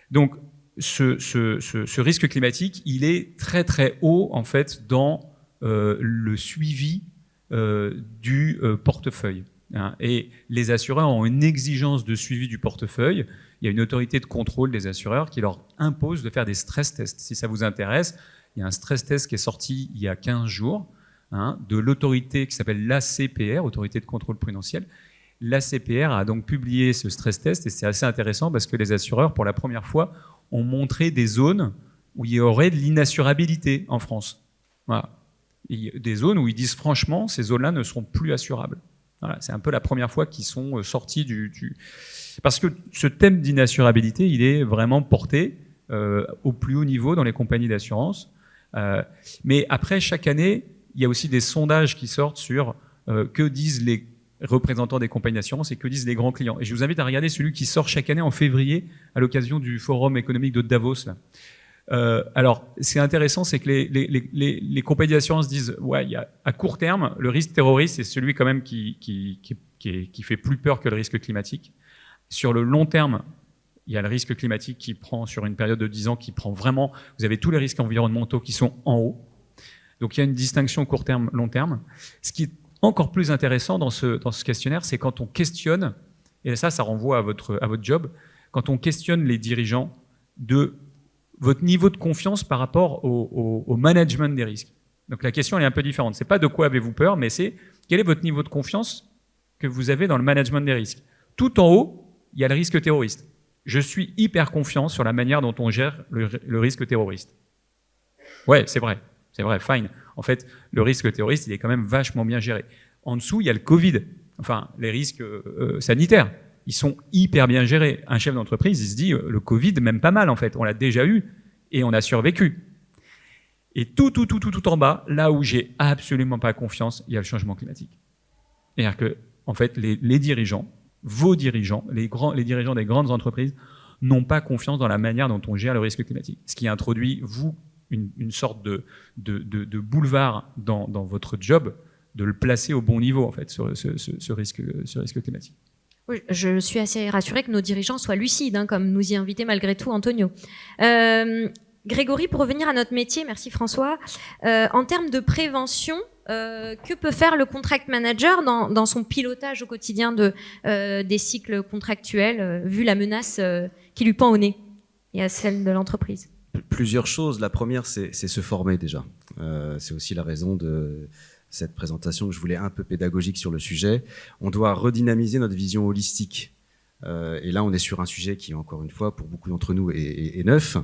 Donc, ce risque climatique, il est très très haut, en fait, dans le suivi du portefeuille. Hein. Et les assureurs ont une exigence de suivi du portefeuille. Il y a une autorité de contrôle des assureurs qui leur impose de faire des stress tests. Si ça vous intéresse, il y a un stress test qui est sorti il y a 15 jours, hein, de l'autorité qui s'appelle l'ACPR, Autorité de contrôle prudentiel. L'ACPR a donc publié ce stress test et c'est assez intéressant parce que les assureurs, pour la première fois, ont montré des zones où il y aurait de l'inassurabilité en France. Voilà. Des zones où ils disent franchement, ces zones-là ne seront plus assurables. Voilà. C'est un peu la première fois qu'ils sont sortis Parce que ce thème d'inassurabilité, il est vraiment porté au plus haut niveau dans les compagnies d'assurance. Mais après, chaque année, il y a aussi des sondages qui sortent sur que disent les représentants des compagnies d'assurance et que disent les grands clients. Et je vous invite à regarder celui qui sort chaque année en février à l'occasion du Forum économique de Davos. Là. Alors, ce qui est intéressant, c'est que les compagnies d'assurance disent ouais, à court terme, le risque terroriste est celui quand même qui fait plus peur que le risque climatique. Sur le long terme, il y a le risque climatique qui prend, sur une période de 10 ans, qui prend vraiment... Vous avez tous les risques environnementaux qui sont en haut. Donc, il y a une distinction court terme, long terme. Ce qui est encore plus intéressant dans ce questionnaire, c'est quand on questionne, et ça renvoie à votre job, quand on questionne les dirigeants de votre niveau de confiance par rapport au management des risques. Donc la question elle est un peu différente. C'est pas de quoi avez-vous peur, mais c'est quel est votre niveau de confiance que vous avez dans le management des risques. Tout en haut, il y a le risque terroriste. Je suis hyper confiant sur la manière dont on gère le risque terroriste. Ouais, c'est vrai, fine. En fait, le risque terroriste, il est quand même vachement bien géré. En dessous, il y a le Covid, enfin, les risques sanitaires. Ils sont hyper bien gérés. Un chef d'entreprise, il se dit, le Covid, même pas mal, en fait. On l'a déjà eu et on a survécu. Et tout en bas, là où j'ai absolument pas confiance, il y a le changement climatique. C'est-à-dire que, en fait, les dirigeants, vos dirigeants, les dirigeants des grandes entreprises, n'ont pas confiance dans la manière dont on gère le risque climatique. Ce qui introduit, vous, une sorte de boulevard dans votre job, de le placer au bon niveau, en fait, ce risque climatique. Oui, je suis assez rassurée que nos dirigeants soient lucides, hein, comme nous y invitait malgré tout Antonio. Grégory, pour revenir à notre métier, merci François, en termes de prévention, que peut faire le contract manager dans son pilotage au quotidien des cycles contractuels, vu la menace qui lui pend au nez et à celle de l'entreprise? Plusieurs choses. La première, c'est se former déjà. C'est aussi la raison de cette présentation que je voulais un peu pédagogique sur le sujet. On doit redynamiser notre vision holistique. Et là, on est sur un sujet qui, encore une fois, pour beaucoup d'entre nous, est neuf.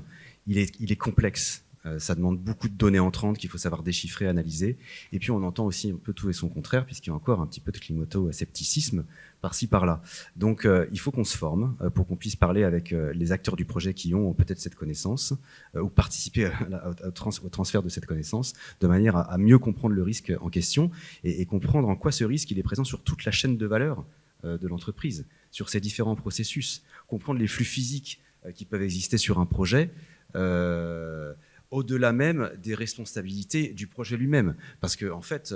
Il est complexe. Ça demande beaucoup de données entrantes qu'il faut savoir déchiffrer, analyser. Et puis, on entend aussi un peu tout et son contraire, puisqu'il y a encore un petit peu de climato-scepticisme par-ci, par-là. Donc, il faut qu'on se forme pour qu'on puisse parler avec les acteurs du projet qui ont peut-être cette connaissance ou participer au transfert de cette connaissance de manière à mieux comprendre le risque en question et comprendre en quoi ce risque il est présent sur toute la chaîne de valeur de l'entreprise, sur ses différents processus, comprendre les flux physiques qui peuvent exister sur un projet, au-delà même des responsabilités du projet lui-même. Parce que, en fait,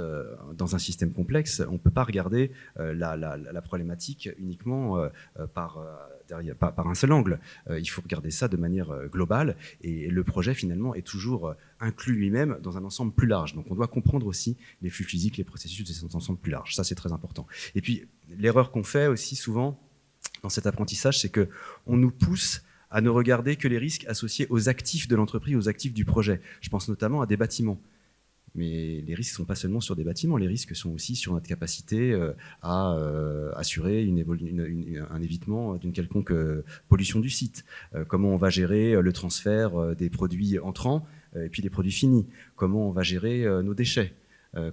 dans un système complexe, on ne peut pas regarder la problématique uniquement par un seul angle. Il faut regarder ça de manière globale et le projet, finalement, est toujours inclus lui-même dans un ensemble plus large. Donc, on doit comprendre aussi les flux physiques, les processus de cet ensemble plus large. Ça, c'est très important. Et puis, l'erreur qu'on fait aussi souvent dans cet apprentissage, c'est qu'on nous pousse à ne regarder que les risques associés aux actifs de l'entreprise, aux actifs du projet. Je pense notamment à des bâtiments. Mais les risques ne sont pas seulement sur des bâtiments, les risques sont aussi sur notre capacité à assurer un évitement d'une quelconque pollution du site. Comment on va gérer le transfert des produits entrants et puis des produits finis. Comment on va gérer nos déchets.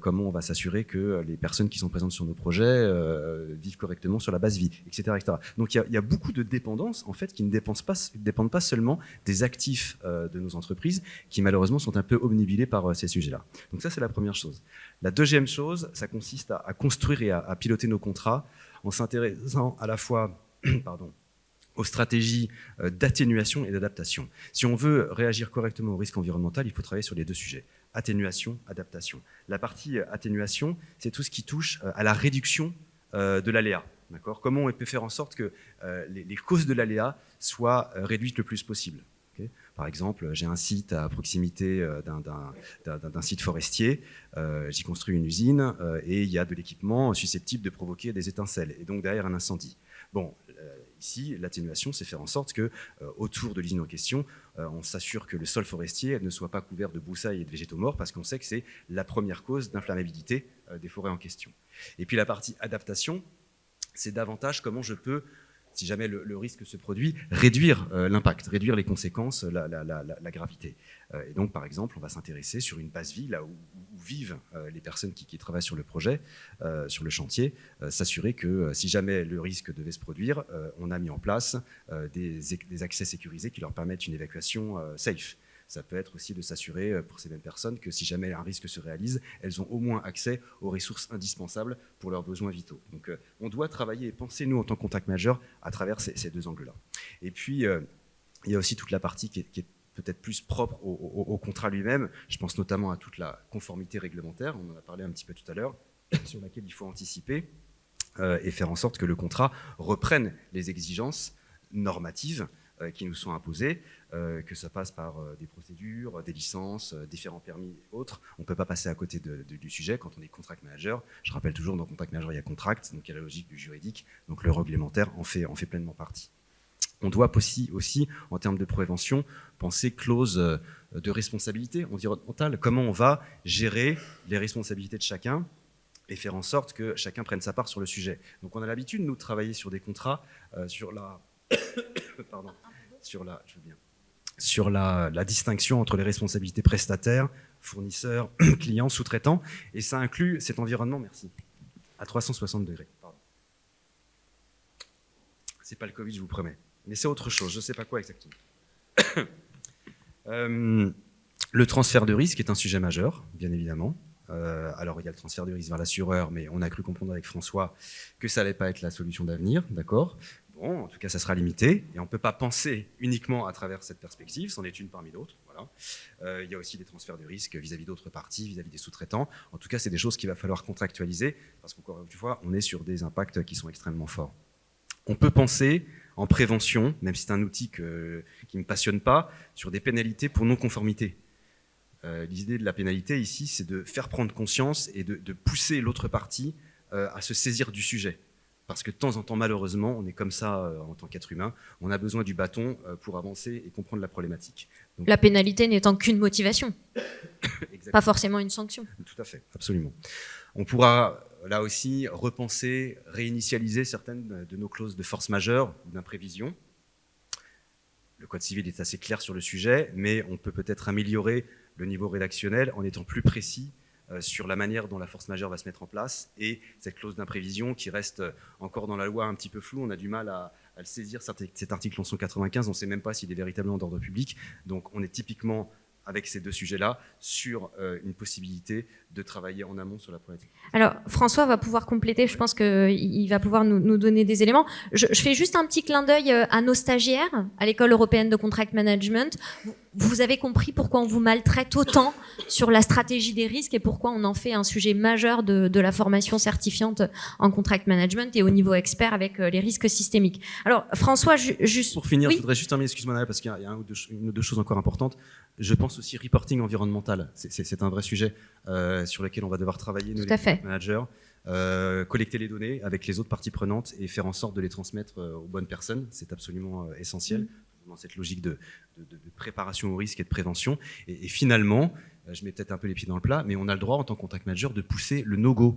comment on va s'assurer que les personnes qui sont présentes sur nos projets vivent correctement sur la base vie, etc. etc. Donc il y a beaucoup de dépendances en fait qui ne dépendent pas seulement des actifs de nos entreprises qui malheureusement sont un peu obnubilés par ces sujets-là. Donc ça c'est la première chose. La deuxième chose, ça consiste à construire et à piloter nos contrats en s'intéressant à la fois aux stratégies d'atténuation et d'adaptation. Si on veut réagir correctement au risque environnemental, il faut travailler sur les deux sujets. Atténuation, adaptation. La partie atténuation, c'est tout ce qui touche à la réduction de l'aléa. D'accord ? Comment on peut faire en sorte que les causes de l'aléa soient réduites le plus possible. Okay ? Par exemple, j'ai un site à proximité d'un site forestier, j'y construis une usine et il y a de l'équipement susceptible de provoquer des étincelles et donc derrière un incendie. Bon, ici, l'atténuation, c'est faire en sorte que autour de l'usine en question, on s'assure que le sol forestier ne soit pas couvert de broussailles et de végétaux morts parce qu'on sait que c'est la première cause d'inflammabilité des forêts en question. Et puis la partie adaptation, c'est davantage comment je peux, si jamais le risque se produit, réduire l'impact, réduire les conséquences, la gravité. Et donc, par exemple, on va s'intéresser sur une base vie, là où vivent les personnes qui travaillent sur le projet, sur le chantier, s'assurer que si jamais le risque devait se produire, on a mis en place des accès sécurisés qui leur permettent une évacuation safe. Ça peut être aussi de s'assurer pour ces mêmes personnes que si jamais un risque se réalise, elles ont au moins accès aux ressources indispensables pour leurs besoins vitaux. Donc on doit travailler et penser, nous, en tant que contact manager, à travers ces deux angles-là. Et puis, il y a aussi toute la partie qui est peut-être plus propre au contrat lui-même. Je pense notamment à toute la conformité réglementaire, on en a parlé un petit peu tout à l'heure, sur laquelle il faut anticiper et faire en sorte que le contrat reprenne les exigences normatives qui nous sont imposées, que ça passe par des procédures, des licences, différents permis et autres. On ne peut pas passer à côté du sujet quand on est contract manager. Je rappelle toujours, dans contract manager, il y a contract, donc il y a la logique du juridique, donc le réglementaire en fait pleinement partie. On doit aussi, en termes de prévention, penser clause de responsabilité environnementale. Comment on va gérer les responsabilités de chacun et faire en sorte que chacun prenne sa part sur le sujet. Donc on a l'habitude, nous, de travailler sur des contrats, sur la distinction entre les responsabilités prestataires, fournisseurs, clients, sous-traitants, et ça inclut cet environnement, à 360 degrés. C'est pas le Covid, je vous promets, mais c'est autre chose, je ne sais pas quoi exactement. Le transfert de risque est un sujet majeur, bien évidemment. Alors il y a le transfert de risque vers l'assureur, mais on a cru comprendre avec François que ça n'allait pas être la solution d'avenir, d'accord ? Bon, en tout cas, ça sera limité, et on ne peut pas penser uniquement à travers cette perspective, c'en est une parmi d'autres. Voilà. Il y a aussi des transferts de risques vis-à-vis d'autres parties, vis-à-vis des sous-traitants. En tout cas, c'est des choses qu'il va falloir contractualiser, parce qu'encore une fois, on est sur des impacts qui sont extrêmement forts. On peut penser en prévention, même si c'est un outil qui ne me passionne pas, sur des pénalités pour non-conformité. L'idée de la pénalité ici, c'est de faire prendre conscience et de pousser l'autre partie à se saisir du sujet. Parce que de temps en temps, malheureusement, on est comme ça en tant qu'être humain, on a besoin du bâton pour avancer et comprendre la problématique. Donc, la pénalité n'étant qu'une motivation, pas forcément une sanction. Tout à fait, absolument. On pourra là aussi repenser, réinitialiser certaines de nos clauses de force majeure ou d'imprévision. Le Code civil est assez clair sur le sujet, mais on peut peut-être améliorer le niveau rédactionnel en étant plus précis sur la manière dont la force majeure va se mettre en place et cette clause d'imprévision qui reste encore dans la loi un petit peu floue. On a du mal à le saisir, cet article en 195, on ne sait même pas s'il est véritablement d'ordre public. Donc on est typiquement, avec ces deux sujets-là, sur une possibilité de travailler en amont sur la problématique. Alors, François va pouvoir compléter, je pense qu'il va pouvoir nous donner des éléments. Je fais juste un petit clin d'œil à nos stagiaires, à l'École européenne de contract management. Vous avez compris pourquoi on vous maltraite autant sur la stratégie des risques et pourquoi on en fait un sujet majeur de la formation certifiante en contract management et au niveau expert avec les risques systémiques. Alors, François, juste... Pour finir, oui, je voudrais juste terminer, excuse-moi, parce qu'il y a une ou deux choses encore importantes. Je pense aussi reporting environnemental. C'est un vrai sujet sur lequel on va devoir travailler, nous, les managers. Collecter les données avec les autres parties prenantes et faire en sorte de les transmettre aux bonnes personnes. C'est absolument essentiel dans cette logique de préparation au risque et de prévention. Et finalement, je mets peut-être un peu les pieds dans le plat, mais on a le droit en tant que contact manager de pousser le no-go,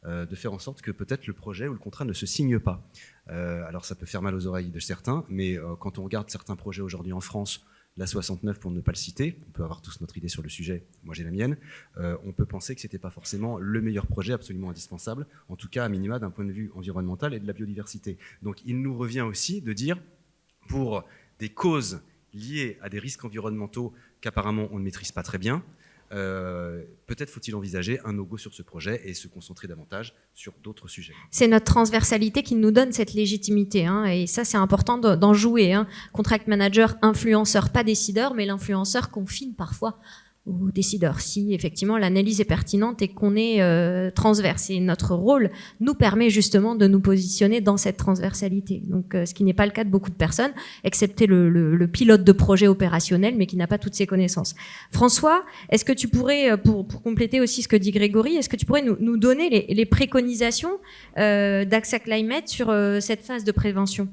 de faire en sorte que peut-être le projet ou le contrat ne se signe pas. Alors ça peut faire mal aux oreilles de certains, mais quand on regarde certains projets aujourd'hui en France, la 69 pour ne pas le citer, on peut avoir tous notre idée sur le sujet, moi j'ai la mienne, on peut penser que ce n'était pas forcément le meilleur projet absolument indispensable, en tout cas à minima d'un point de vue environnemental et de la biodiversité. Donc il nous revient aussi de dire, pour des causes liées à des risques environnementaux qu'apparemment on ne maîtrise pas très bien, peut-être faut-il envisager un no-go sur ce projet et se concentrer davantage sur d'autres sujets. C'est notre transversalité qui nous donne cette légitimité, hein, et ça c'est important d'en jouer. Hein. Contract manager, influenceur, pas décideur, mais l'influenceur confine parfois aux décideurs. Si effectivement l'analyse est pertinente et qu'on est transverse, et notre rôle nous permet justement de nous positionner dans cette transversalité. Donc, ce qui n'est pas le cas de beaucoup de personnes, excepté le pilote de projet opérationnel, mais qui n'a pas toutes ses connaissances. François, est-ce que tu pourrais, pour compléter aussi ce que dit Grégory, est-ce que tu pourrais nous donner les préconisations d'AXA Climate sur cette phase de prévention ?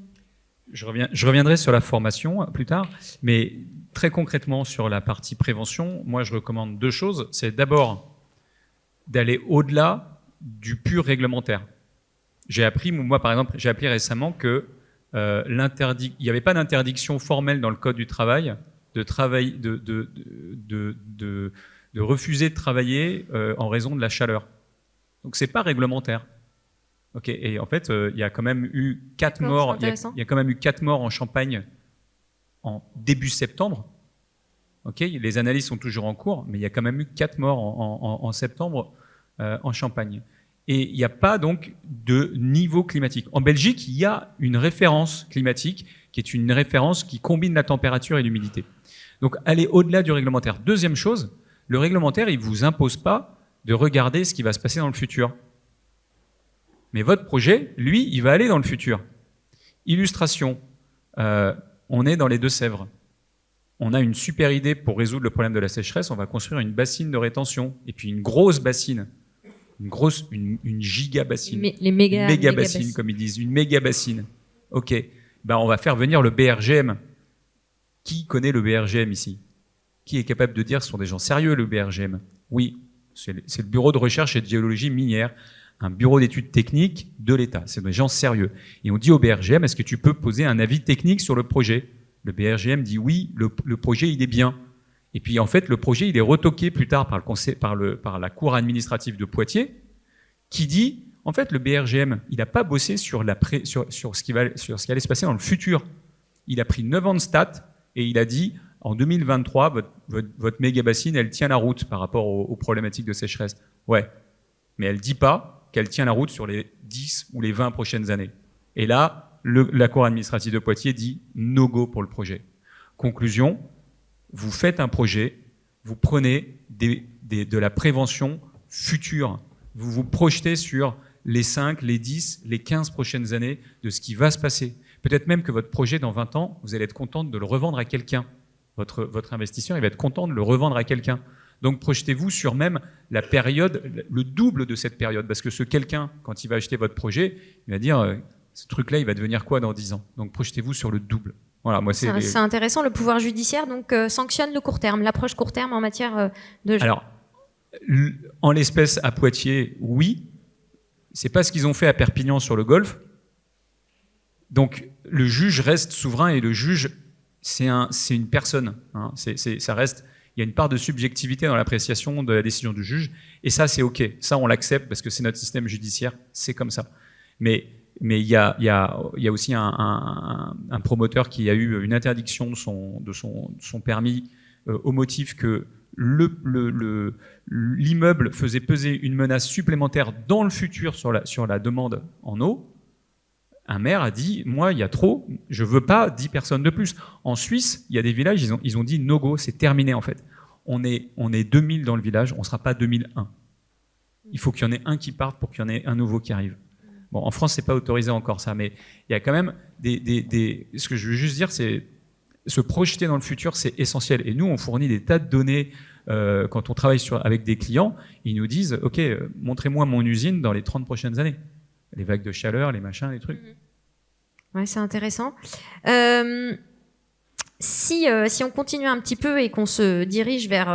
Je reviendrai sur la formation plus tard, mais très concrètement sur la partie prévention, moi je recommande 2 choses. C'est d'abord d'aller au-delà du pur réglementaire. J'ai appris, moi par exemple, j'ai appris récemment que il n'y avait pas d'interdiction formelle dans le Code du travail de refuser de travailler en raison de la chaleur. Donc c'est pas réglementaire. Ok, et en fait, il y a quand même eu 4 morts. Il y a quand même eu 4 morts en Champagne en début septembre. Ok, les analyses sont toujours en cours, mais il y a quand même eu 4 morts en septembre en Champagne. Et il n'y a pas donc de niveau climatique. En Belgique, il y a une référence climatique qui est une référence qui combine la température et l'humidité. Donc, aller au-delà du réglementaire. Deuxième chose, le réglementaire, il ne vous impose pas de regarder ce qui va se passer dans le futur. Mais votre projet, lui, il va aller dans le futur. Illustration, on est dans les Deux-Sèvres. On a une super idée pour résoudre le problème de la sécheresse. On va construire une bassine de rétention et puis une grosse bassine. Une giga bassine. Les méga bassine, comme ils disent. Une méga bassine. OK. Ben, on va faire venir le BRGM. Qui connaît le BRGM ici? Qui est capable de dire ce sont des gens sérieux, le BRGM? Oui, c'est le Bureau de recherche et de géologie minière. Un bureau d'études techniques de l'État. C'est des gens sérieux. Et on dit au BRGM, est-ce que tu peux poser un avis technique sur le projet? Le BRGM dit oui, le projet, il est bien. Et puis, en fait, le projet, il est retoqué plus tard par la Cour administrative de Poitiers, qui dit, en fait, le BRGM, il n'a pas bossé sur ce qui allait se passer dans le futur. Il a pris 9 ans de stats et il a dit, en 2023, votre méga bassine, elle tient la route par rapport aux problématiques de sécheresse. Ouais, mais elle ne dit pas qu'elle tient la route sur les 10 ou les 20 prochaines années. Et là, la Cour administrative de Poitiers dit no go pour le projet. Conclusion, vous faites un projet, vous prenez de la prévention future. Vous vous projetez sur les 5, les 10, les 15 prochaines années de ce qui va se passer. Peut-être même que votre projet, dans 20 ans, vous allez être content de le revendre à quelqu'un. Votre investisseur, il va être content de le revendre à quelqu'un. Donc projetez-vous sur même la période, le double de cette période, parce que ce quelqu'un, quand il va acheter votre projet, il va dire ce truc-là, il va devenir quoi dans 10 ans? Donc projetez-vous sur le double. Voilà, moi c'est intéressant. Le pouvoir judiciaire donc sanctionne le court terme, l'approche court terme en matière de. Alors, en l'espèce à Poitiers, oui. C'est pas ce qu'ils ont fait à Perpignan sur le Golfe. Donc le juge reste souverain et le juge, c'est une personne. Hein. Ça reste. Il y a une part de subjectivité dans l'appréciation de la décision du juge, et ça, c'est OK. Ça, on l'accepte parce que c'est notre système judiciaire, c'est comme ça. Mais il y a aussi un promoteur qui a eu une interdiction de son permis au motif que l'immeuble faisait peser une menace supplémentaire dans le futur sur la demande en eau. Un maire a dit, moi, il y a trop, je veux pas 10 personnes de plus. En Suisse, il y a des villages, ils ont dit no go, c'est terminé en fait. On est 2000 dans le village, on ne sera pas 2001. Il faut qu'il y en ait un qui parte pour qu'il y en ait un nouveau qui arrive. Bon, en France, c'est pas autorisé encore ça, mais il y a quand même ce que je veux juste dire, c'est se projeter dans le futur, c'est essentiel. Et nous, on fournit des tas de données quand on travaille avec des clients. Ils nous disent, OK, montrez-moi mon usine dans les 30 prochaines années. Les vagues de chaleur, les machins, les trucs. Ouais, c'est intéressant. Si on continue un petit peu et qu'on se dirige vers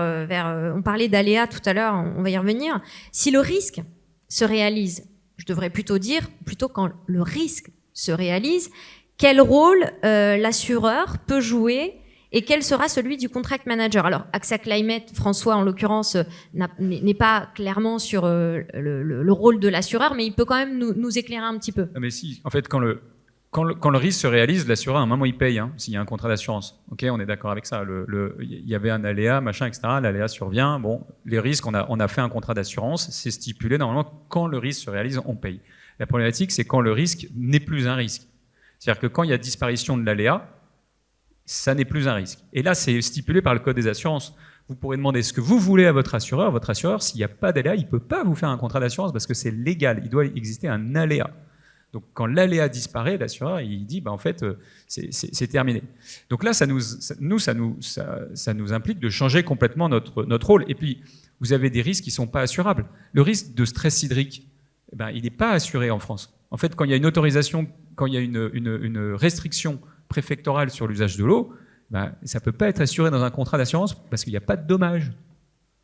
on parlait d'aléas tout à l'heure, on va y revenir. Si le risque se réalise, je devrais plutôt dire, quand le risque se réalise, quel rôle l'assureur peut jouer et quel sera celui du contract manager. Alors, AXA Climate, François en l'occurrence, n'est pas clairement sur le rôle de l'assureur, mais il peut quand même nous éclairer un petit peu. Mais si, en fait, quand le risque se réalise, l'assureur, à un moment, il paye, hein, s'il y a un contrat d'assurance. Ok, on est d'accord avec ça. Il y avait un aléa, machin, etc. L'aléa survient. Bon, les risques, on a fait un contrat d'assurance. C'est stipulé, normalement, quand le risque se réalise, on paye. La problématique, c'est quand le risque n'est plus un risque. C'est-à-dire que quand il y a disparition de l'aléa, ça n'est plus un risque. Et là, c'est stipulé par le Code des assurances. Vous pourrez demander ce que vous voulez à votre assureur. Votre assureur, s'il n'y a pas d'aléa, il ne peut pas vous faire un contrat d'assurance parce que c'est légal. Il doit exister un aléa. Donc, quand l'aléa disparaît, l'assureur, il dit, en fait, c'est terminé. Donc là, ça nous implique de changer complètement notre rôle. Et puis, vous avez des risques qui ne sont pas assurables. Le risque de stress hydrique, il n'est pas assuré en France. En fait, quand il y a une autorisation, quand il y a une restriction préfectorale sur l'usage de l'eau, ça ne peut pas être assuré dans un contrat d'assurance parce qu'il n'y a pas de dommage.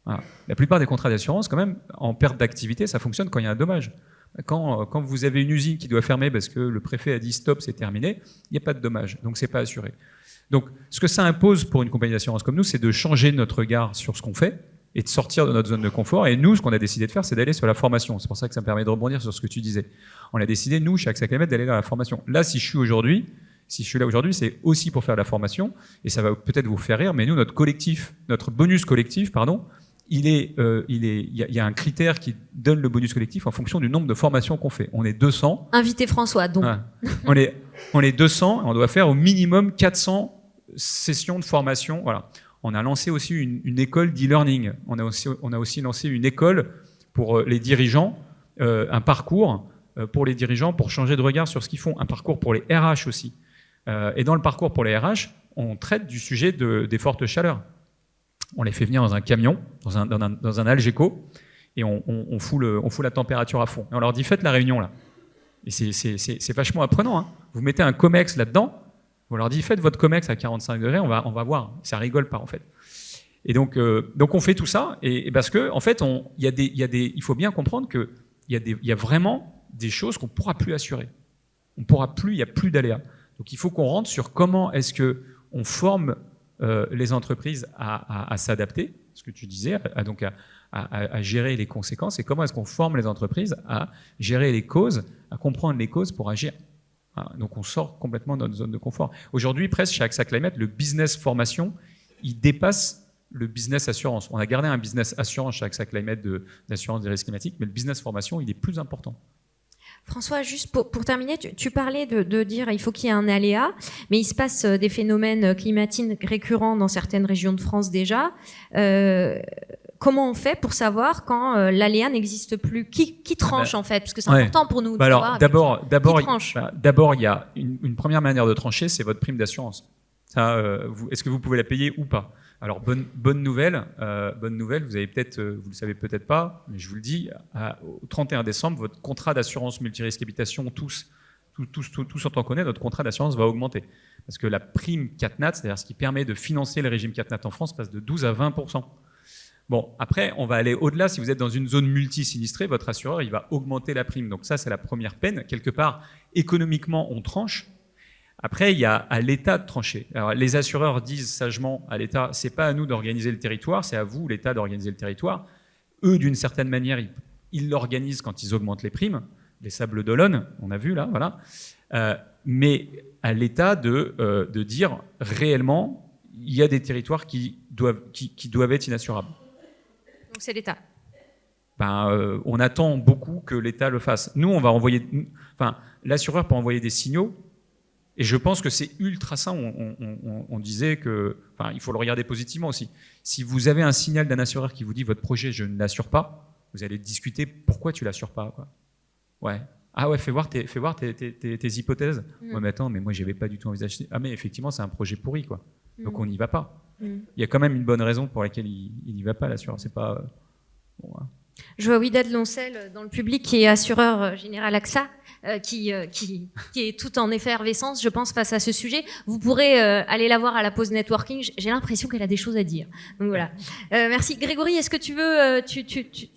Voilà. La plupart des contrats d'assurance, quand même, en perte d'activité, ça fonctionne quand il y a un dommage. Quand vous avez une usine qui doit fermer parce que le préfet a dit stop, c'est terminé, il n'y a pas de dommage, donc c'est pas assuré. Donc ce que ça impose pour une compagnie d'assurance comme nous, c'est de changer notre regard sur ce qu'on fait et de sortir de notre zone de confort. Et nous, ce qu'on a décidé de faire, c'est d'aller sur la formation. C'est pour ça que ça me permet de rebondir sur ce que tu disais. On a décidé, nous, chez AXA Climate, d'aller dans la formation. Là, si je suis là aujourd'hui, c'est aussi pour faire de la formation, et ça va peut-être vous faire rire, mais nous, notre bonus collectif, il y a un critère qui donne le bonus collectif en fonction du nombre de formations qu'on fait. On est 200. Invitez François, donc. Ouais. On est 200, on doit faire au minimum 400 sessions de formation. Voilà. On a lancé aussi une école d'e-learning. On a aussi lancé une école pour les dirigeants, un parcours pour les dirigeants pour changer de regard sur ce qu'ils font, un parcours pour les RH aussi. Et dans le parcours pour les RH, on traite du sujet des fortes chaleurs. On les fait venir dans un camion, dans un Algeco, et on fout la température à fond. Et on leur dit, faites la réunion là. Et c'est vachement apprenant. Hein. Vous mettez un COMEX là-dedans, on leur dit, faites votre COMEX à 45 degrés, on va voir. Ça rigole pas en fait. Et donc on fait tout ça, et parce que en fait, il faut bien comprendre qu'il y a vraiment des choses qu'on ne pourra plus assurer. Il n'y a plus d'aléas. Donc il faut qu'on rentre sur comment est-ce qu'on forme les entreprises à s'adapter, ce que tu disais, à gérer les conséquences, et comment est-ce qu'on forme les entreprises à gérer les causes, à comprendre les causes pour agir. Voilà. Donc on sort complètement de notre zone de confort. Aujourd'hui, presque chez AXA Climate, le business formation, il dépasse le business assurance. On a gardé un business assurance chez AXA Climate d'assurance des risques climatiques, mais le business formation, il est plus important. François, juste pour terminer, tu parlais de dire il faut qu'il y ait un aléa, mais il se passe des phénomènes climatiques récurrents dans certaines régions de France déjà. Comment on fait pour savoir quand l'aléa n'existe plus ? Qui tranche en fait ? Parce que c'est important pour nous de savoir. D'abord, il y a une première manière de trancher, c'est votre prime d'assurance. Est-ce que vous pouvez la payer ou pas ? Alors, bonne nouvelle, vous avez vous le savez peut-être pas, mais je vous le dis, au 31 décembre, votre contrat d'assurance multirisque habitation, tous en connaît, notre contrat d'assurance va augmenter. Parce que la prime CatNat, c'est-à-dire ce qui permet de financer le régime CatNat en France, passe de 12 à 20%. Bon, après, on va aller au-delà. Si vous êtes dans une zone multisinistrée, votre assureur, il va augmenter la prime. Donc ça, c'est la première peine. Quelque part, économiquement, on tranche. Après, il y a à l'État de trancher. Alors, les assureurs disent sagement à l'État, c'est pas à nous d'organiser le territoire, c'est à vous, l'État, d'organiser le territoire. Eux, d'une certaine manière, ils l'organisent quand ils augmentent les primes. Les Sables d'Olonne, on a vu là, voilà. Mais à l'État de dire réellement, il y a des territoires qui doivent être inassurables. Donc c'est l'État. On attend beaucoup que l'État le fasse. Nous, on va envoyer, l'assureur peut envoyer des signaux. Et je pense que c'est ultra sain. On disait que, il faut le regarder positivement aussi. Si vous avez un signal d'un assureur qui vous dit votre projet, je ne l'assure pas, vous allez discuter pourquoi tu l'assures pas, quoi. Ouais. Ah ouais, fais voir tes hypothèses. Ouais, mais attends, mais moi j'avais pas du tout envisagé. Ah mais effectivement, c'est un projet pourri, quoi. Donc on n'y va pas. Il y a quand même une bonne raison pour laquelle il n'y va pas, l'assureur. C'est pas. Bon, hein. Je vois Widad Loncel dans le public qui est assureur général AXA, qui est tout en effervescence, je pense, face à ce sujet. Vous pourrez aller la voir à la pause networking. J'ai l'impression qu'elle a des choses à dire. Donc voilà. Merci. Grégory, est-ce que tu veux...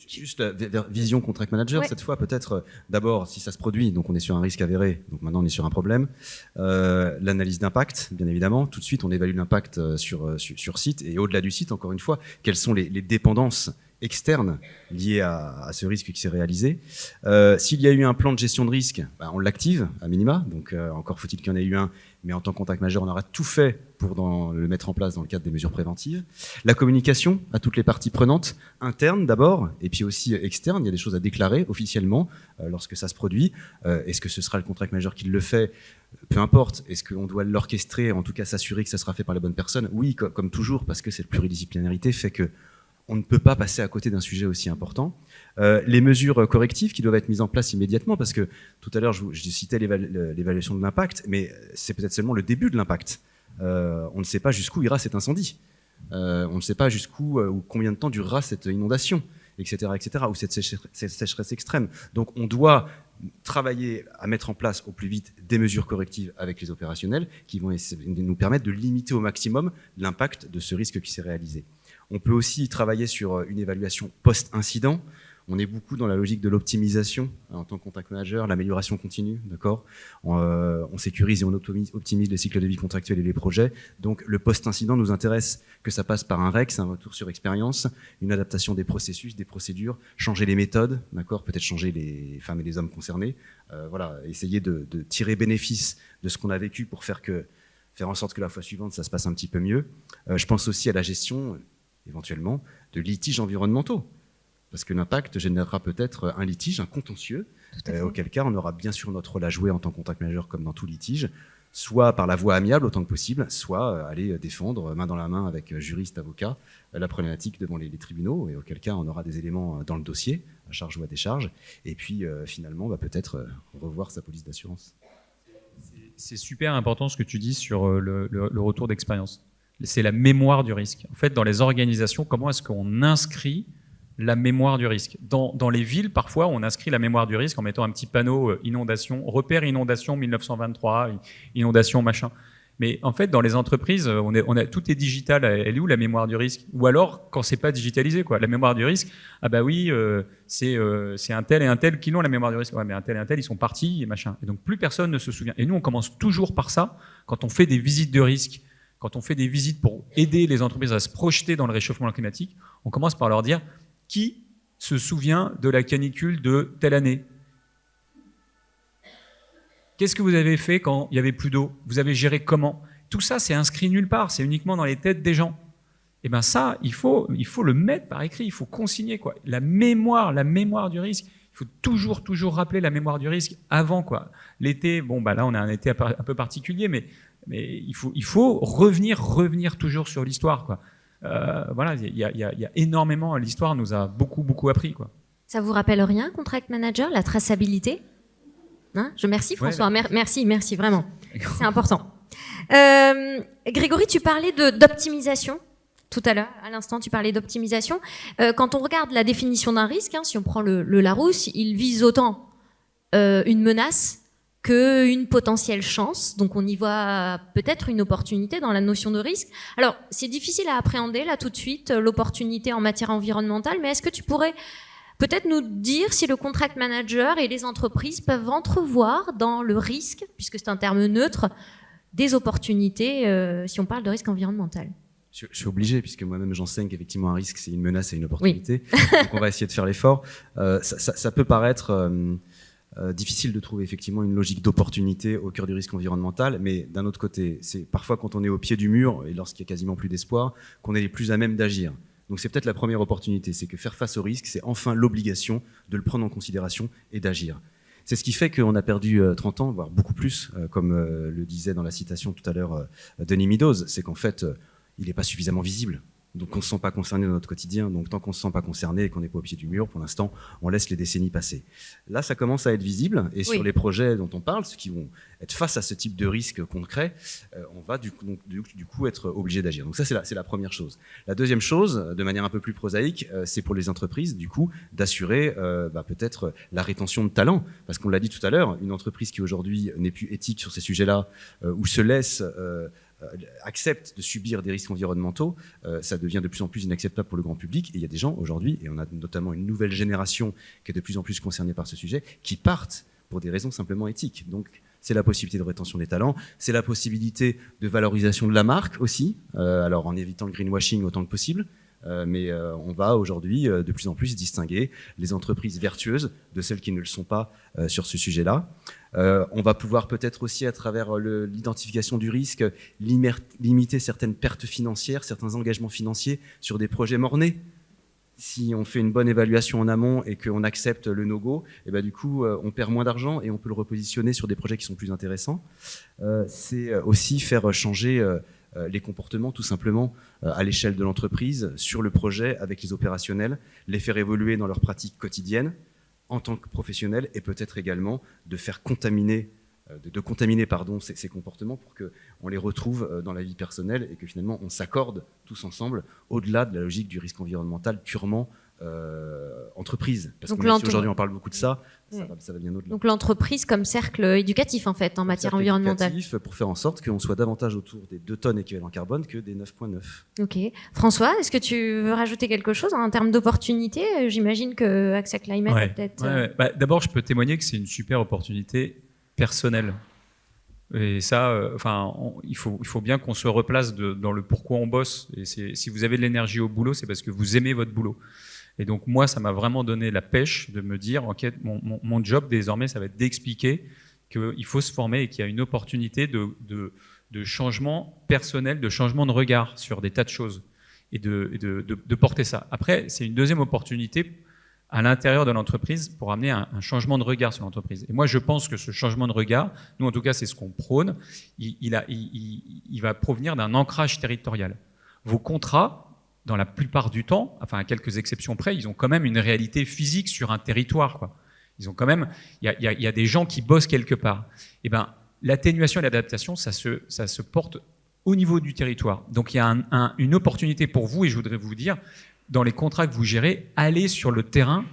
Juste la vision contract manager, cette fois, peut-être d'abord, si ça se produit, donc on est sur un risque avéré, donc maintenant on est sur un problème. L'analyse d'impact, bien évidemment. Tout de suite, on évalue l'impact sur site. Et au-delà du site, encore une fois, quelles sont les dépendances externes liées à ce risque qui s'est réalisé. S'il y a eu un plan de gestion de risque, on l'active à minima, donc encore faut-il qu'il y en ait eu un, mais en tant que contact manager, on aura tout fait pour le mettre en place dans le cadre des mesures préventives. La communication à toutes les parties prenantes, internes d'abord, et puis aussi externes, il y a des choses à déclarer officiellement lorsque ça se produit. Est-ce que ce sera le contract manager qui le fait ? Peu importe, est-ce qu'on doit l'orchestrer, en tout cas s'assurer que ça sera fait par les bonnes personnes ? Oui, comme toujours, parce que cette pluridisciplinarité fait que on ne peut pas passer à côté d'un sujet aussi important. Les mesures correctives qui doivent être mises en place immédiatement, parce que tout à l'heure, je citais l'évaluation de l'impact, mais c'est peut-être seulement le début de l'impact. On ne sait pas jusqu'où ira cet incendie. On ne sait pas jusqu'où ou combien de temps durera cette inondation, etc., ou cette sécheresse extrême. Donc on doit travailler à mettre en place au plus vite des mesures correctives avec les opérationnels qui vont nous permettre de limiter au maximum l'impact de ce risque qui s'est réalisé. On peut aussi travailler sur une évaluation post-incident. On est beaucoup dans la logique de l'optimisation en tant que contact manager, l'amélioration continue, d'accord. On sécurise et on optimise les cycles de vie contractuels et les projets. Donc le post-incident nous intéresse que ça passe par un REX, un retour sur expérience, une adaptation des processus, des procédures, changer les méthodes, d'accord, peut-être changer les femmes et les hommes concernés. Voilà, essayer de tirer bénéfice de ce qu'on a vécu pour faire en sorte que la fois suivante, ça se passe un petit peu mieux. Je pense aussi à la gestion éventuellement de litiges environnementaux, parce que l'impact générera peut-être un litige, un contentieux, auquel cas on aura bien sûr notre rôle à jouer en tant que contact manager comme dans tout litige, soit par la voie amiable autant que possible, soit aller défendre main dans la main avec juristes, avocats, la problématique devant les tribunaux, et auquel cas on aura des éléments dans le dossier, à charge ou à décharge, et puis finalement peut-être revoir sa police d'assurance. C'est super important ce que tu dis sur le retour d'expérience. C'est la mémoire du risque. En fait, dans les organisations, comment est-ce qu'on inscrit la mémoire du risque ? Dans les villes, parfois, on inscrit la mémoire du risque en mettant un petit panneau inondation, repère inondation 1923, inondation machin. Mais en fait, dans les entreprises, tout est digital. Elle est où la mémoire du risque ? Ou alors, quand c'est pas digitalisé, quoi. La mémoire du risque, ah bah oui, c'est un tel et un tel qui l'ont la mémoire du risque. Ouais, mais un tel et un tel, ils sont partis et machin. Et donc plus personne ne se souvient. Et nous, on commence toujours par ça quand on fait des visites de risque. Quand on fait des visites pour aider les entreprises à se projeter dans le réchauffement climatique, on commence par leur dire qui se souvient de la canicule de telle année ? Qu'est-ce que vous avez fait quand il n'y avait plus d'eau ? Vous avez géré comment ? Tout ça, c'est inscrit nulle part, c'est uniquement dans les têtes des gens. Et bien ça, il faut le mettre par écrit, il faut consigner, quoi. La mémoire du risque. Il faut toujours rappeler la mémoire du risque avant, quoi. L'été, là on a un été un peu particulier, mais il faut revenir toujours sur l'histoire, quoi. Voilà, il y a énormément, l'histoire nous a beaucoup appris, quoi. Ça vous rappelle rien, contract manager, la traçabilité ? Hein ? Je remercie François, merci vraiment, c'est important. Grégory, tu parlais d'optimisation. Tout à l'heure, à l'instant, tu parlais d'optimisation. Quand on regarde la définition d'un risque, si on prend le Larousse, il vise autant une menace qu'une potentielle chance. Donc on y voit peut-être une opportunité dans la notion de risque. Alors, c'est difficile à appréhender là tout de suite, l'opportunité en matière environnementale, mais est-ce que tu pourrais peut-être nous dire si le contract manager et les entreprises peuvent entrevoir dans le risque, puisque c'est un terme neutre, des opportunités si on parle de risque environnemental ? Je suis obligé, puisque moi-même j'enseigne qu'effectivement un risque c'est une menace et une opportunité. Oui. Donc on va essayer de faire l'effort. Ça peut paraître difficile de trouver effectivement une logique d'opportunité au cœur du risque environnemental, mais d'un autre côté, c'est parfois quand on est au pied du mur et lorsqu'il y a quasiment plus d'espoir qu'on est les plus à même d'agir. Donc c'est peut-être la première opportunité, c'est que faire face au risque, c'est enfin l'obligation de le prendre en considération et d'agir. C'est ce qui fait qu'on a perdu 30 ans, voire beaucoup plus, comme le disait dans la citation tout à l'heure Denis Meadows, c'est qu'en fait, il n'est pas suffisamment visible. donc on ne se sent pas concerné dans notre quotidien. Donc tant qu'on ne se sent pas concerné et qu'on n'est pas au pied du mur, pour l'instant, on laisse les décennies passer. Là, ça commence à être visible, et sur les projets dont on parle, ceux qui vont être face à ce type de risque concret, on va du coup être obligé d'agir. Donc ça, c'est la première chose. La deuxième chose, de manière un peu plus prosaïque, c'est pour les entreprises, du coup, d'assurer peut-être la rétention de talents. Parce qu'on l'a dit tout à l'heure, une entreprise qui aujourd'hui n'est plus éthique sur ces sujets-là, ou se laisse... accepte de subir des risques environnementaux, ça devient de plus en plus inacceptable pour le grand public. Et il y a des gens aujourd'hui, et on a notamment une nouvelle génération qui est de plus en plus concernée par ce sujet, qui partent pour des raisons simplement éthiques. Donc c'est la possibilité de rétention des talents, c'est la possibilité de valorisation de la marque aussi, alors en évitant le greenwashing autant que possible. Mais on va aujourd'hui de plus en plus distinguer les entreprises vertueuses de celles qui ne le sont pas sur ce sujet-là. On va pouvoir peut-être aussi, à travers l'identification du risque, limiter certaines pertes financières, certains engagements financiers sur des projets mort-nés. Si on fait une bonne évaluation en amont et qu'on accepte le no-go, et ben du coup, on perd moins d'argent et on peut le repositionner sur des projets qui sont plus intéressants. C'est aussi faire changer les comportements tout simplement à l'échelle de l'entreprise, sur le projet, avec les opérationnels, les faire évoluer dans leurs pratiques quotidiennes en tant que professionnels, et peut-être également de faire contaminer ces comportements pour qu'on les retrouve dans la vie personnelle et que finalement on s'accorde tous ensemble au-delà de la logique du risque environnemental purement entreprise. Parce que même si aujourd'hui on parle beaucoup de ça, ça va bien au-delà. Donc l'entreprise comme cercle éducatif en fait en matière environnementale. Pour faire en sorte qu'on soit davantage autour des 2 tonnes équivalent carbone que des 9,9. Ok. François, est-ce que tu veux rajouter quelque chose en termes d'opportunités? J'imagine que Accès Climate peut-être... D'abord, je peux témoigner que c'est une super opportunité personnelle. Et ça, il faut bien qu'on se replace dans le pourquoi on bosse. Et si vous avez de l'énergie au boulot, c'est parce que vous aimez votre boulot. Et donc moi, ça m'a vraiment donné la pêche de me dire, ok, mon job désormais, ça va être d'expliquer qu'il faut se former et qu'il y a une opportunité de changement personnel, de changement de regard sur des tas de choses et de porter ça. Après, c'est une deuxième opportunité à l'intérieur de l'entreprise pour amener un changement de regard sur l'entreprise. Et moi, je pense que ce changement de regard, nous en tout cas, c'est ce qu'on prône, il va provenir d'un ancrage territorial. Vos contrats, dans la plupart du temps, enfin à quelques exceptions près, ils ont quand même une réalité physique sur un territoire, quoi. Ils ont quand même, il y a des gens qui bossent quelque part. Et ben, l'atténuation et l'adaptation, ça se porte au niveau du territoire. Donc il y a une opportunité pour vous, et je voudrais vous dire, dans les contrats que vous gérez, allez sur le terrain,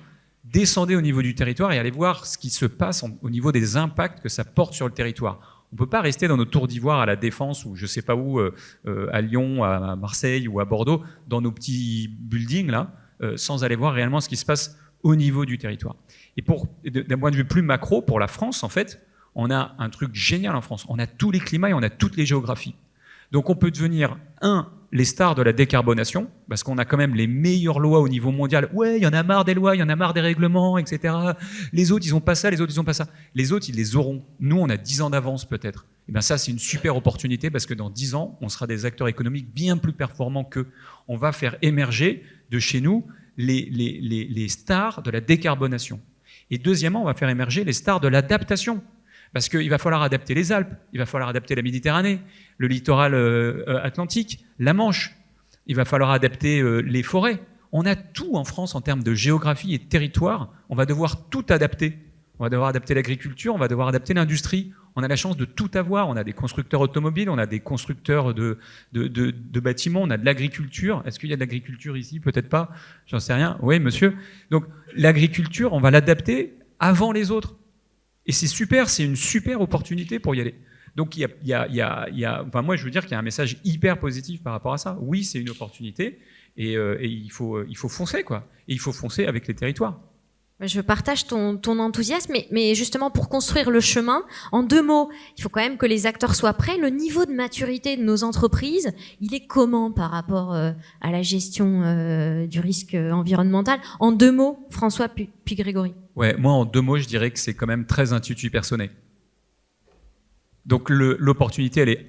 descendez au niveau du territoire et allez voir ce qui se passe au niveau des impacts que ça porte sur le territoire. On ne peut pas rester dans nos tours d'ivoire à la Défense ou je ne sais pas où, à Lyon, à Marseille ou à Bordeaux, dans nos petits buildings là, sans aller voir réellement ce qui se passe au niveau du territoire. Et d'un point de vue plus macro, pour la France, en fait, on a un truc génial en France. On a tous les climats et on a toutes les géographies. Donc on peut devenir, les stars de la décarbonation, parce qu'on a quand même les meilleures lois au niveau mondial. Ouais, il y en a marre des lois, il y en a marre des règlements, etc. Les autres, ils n'ont pas ça, les autres, ils n'ont pas ça. Les autres, ils les auront. Nous, on a 10 ans d'avance peut-être. Et bien ça, c'est une super opportunité, parce que dans 10 ans, on sera des acteurs économiques bien plus performants qu'eux. On va faire émerger de chez nous les stars de la décarbonation. Et deuxièmement, on va faire émerger les stars de l'adaptation. Parce qu'il va falloir adapter les Alpes, il va falloir adapter la Méditerranée, le littoral atlantique, la Manche. Il va falloir adapter les forêts. On a tout en France en termes de géographie et de territoire. On va devoir tout adapter. On va devoir adapter l'agriculture, on va devoir adapter l'industrie. On a la chance de tout avoir. On a des constructeurs automobiles, on a des constructeurs de bâtiments, on a de l'agriculture. Est-ce qu'il y a de l'agriculture ici? Peut-être pas. J'en sais rien. Oui, monsieur. Donc l'agriculture, on va l'adapter avant les autres. Et c'est super, c'est une super opportunité pour y aller. Donc moi je veux dire qu'il y a un message hyper positif par rapport à ça. Oui, c'est une opportunité et il faut foncer, quoi. Et il faut foncer avec les territoires. Je partage ton enthousiasme, mais justement pour construire le chemin, en 2 mots, il faut quand même que les acteurs soient prêts. Le niveau de maturité de nos entreprises, il est comment par rapport à la gestion du risque environnemental? En 2 mots, François puis Grégory. Ouais, moi en 2 mots, je dirais que c'est quand même très intuitu personné. Donc l'opportunité, elle est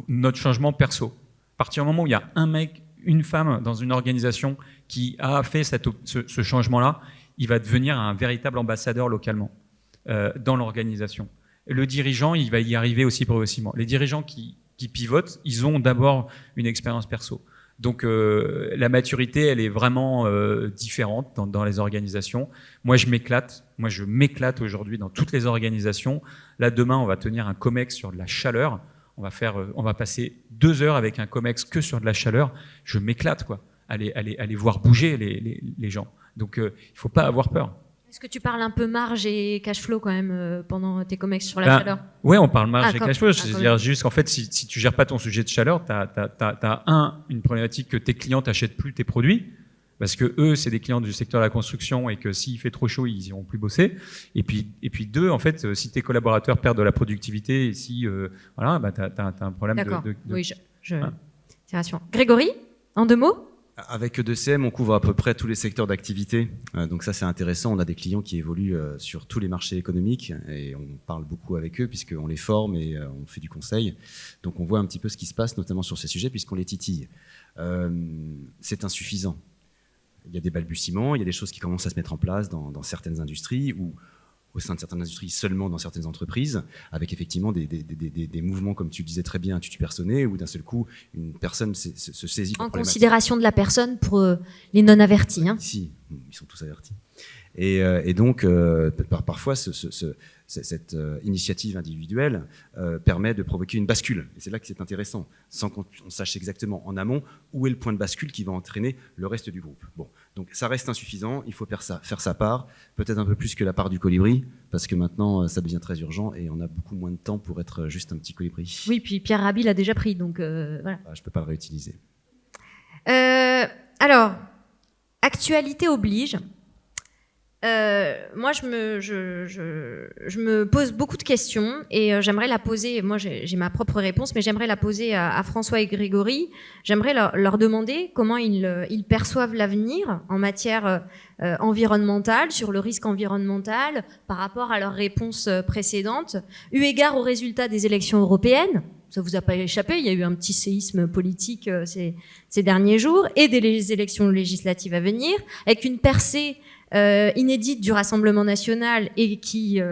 notre changement perso. À partir du moment où il y a un mec, une femme dans une organisation qui a fait ce changement-là, il va devenir un véritable ambassadeur localement dans l'organisation. Le dirigeant, il va y arriver aussi progressivement. Les dirigeants qui pivotent, ils ont d'abord une expérience perso. Donc la maturité, elle est vraiment différente dans les organisations. Moi, je m'éclate aujourd'hui dans toutes les organisations. Là, demain, on va tenir un COMEX sur de la chaleur. On va passer 2 heures avec un COMEX que sur de la chaleur. Je m'éclate, quoi. Aller voir bouger les gens. Donc, il ne faut pas avoir peur. Est-ce que tu parles un peu marge et cash flow quand même pendant tes COMEX sur la chaleur? Oui, on parle marge et cash flow. C'est-à-dire juste qu'en fait, si tu gères pas ton sujet de chaleur, tu as une problématique que tes clients n'achètent plus tes produits, parce que eux, c'est des clients du secteur de la construction et que s'il fait trop chaud, ils iront plus bosser. Et puis 2, en fait, si tes collaborateurs perdent de la productivité, et si voilà, bah, tu as un problème de. Oui, c'est rassurant. Grégory, en 2 mots? Avec E2CM, on couvre à peu près tous les secteurs d'activité. Donc ça, c'est intéressant. On a des clients qui évoluent sur tous les marchés économiques et on parle beaucoup avec eux puisqu'on les forme et on fait du conseil. Donc on voit un petit peu ce qui se passe, notamment sur ces sujets, puisqu'on les titille. C'est insuffisant. Il y a des balbutiements, il y a des choses qui commencent à se mettre en place dans certaines industries ou au sein de certaines industries, seulement dans certaines entreprises, avec effectivement des mouvements, comme tu le disais très bien, tutu-personné, où d'un seul coup, une personne se saisit de la problématique. En considération de la personne pour les non-avertis. Hein. Si, ils sont tous avertis. Et donc, parfois, cette initiative individuelle permet de provoquer une bascule. Et c'est là que c'est intéressant, sans qu'on sache exactement en amont où est le point de bascule qui va entraîner le reste du groupe. Bon, donc ça reste insuffisant, il faut faire sa part, peut-être un peu plus que la part du colibri, parce que maintenant, ça devient très urgent et on a beaucoup moins de temps pour être juste un petit colibri. Oui, puis Pierre Rabhi l'a déjà pris, donc voilà. Je ne peux pas le réutiliser. Alors, actualité oblige. Moi, je me pose beaucoup de questions et j'aimerais la poser. Moi, j'ai ma propre réponse, mais j'aimerais la poser à François et Grégory. J'aimerais leur demander comment ils perçoivent l'avenir en matière environnementale, sur le risque environnemental, par rapport à leurs réponses précédentes, eu égard aux résultats des élections européennes. Ça vous a pas échappé, il y a eu un petit séisme politique ces derniers jours, et des élections législatives à venir, avec une percée inédite du Rassemblement national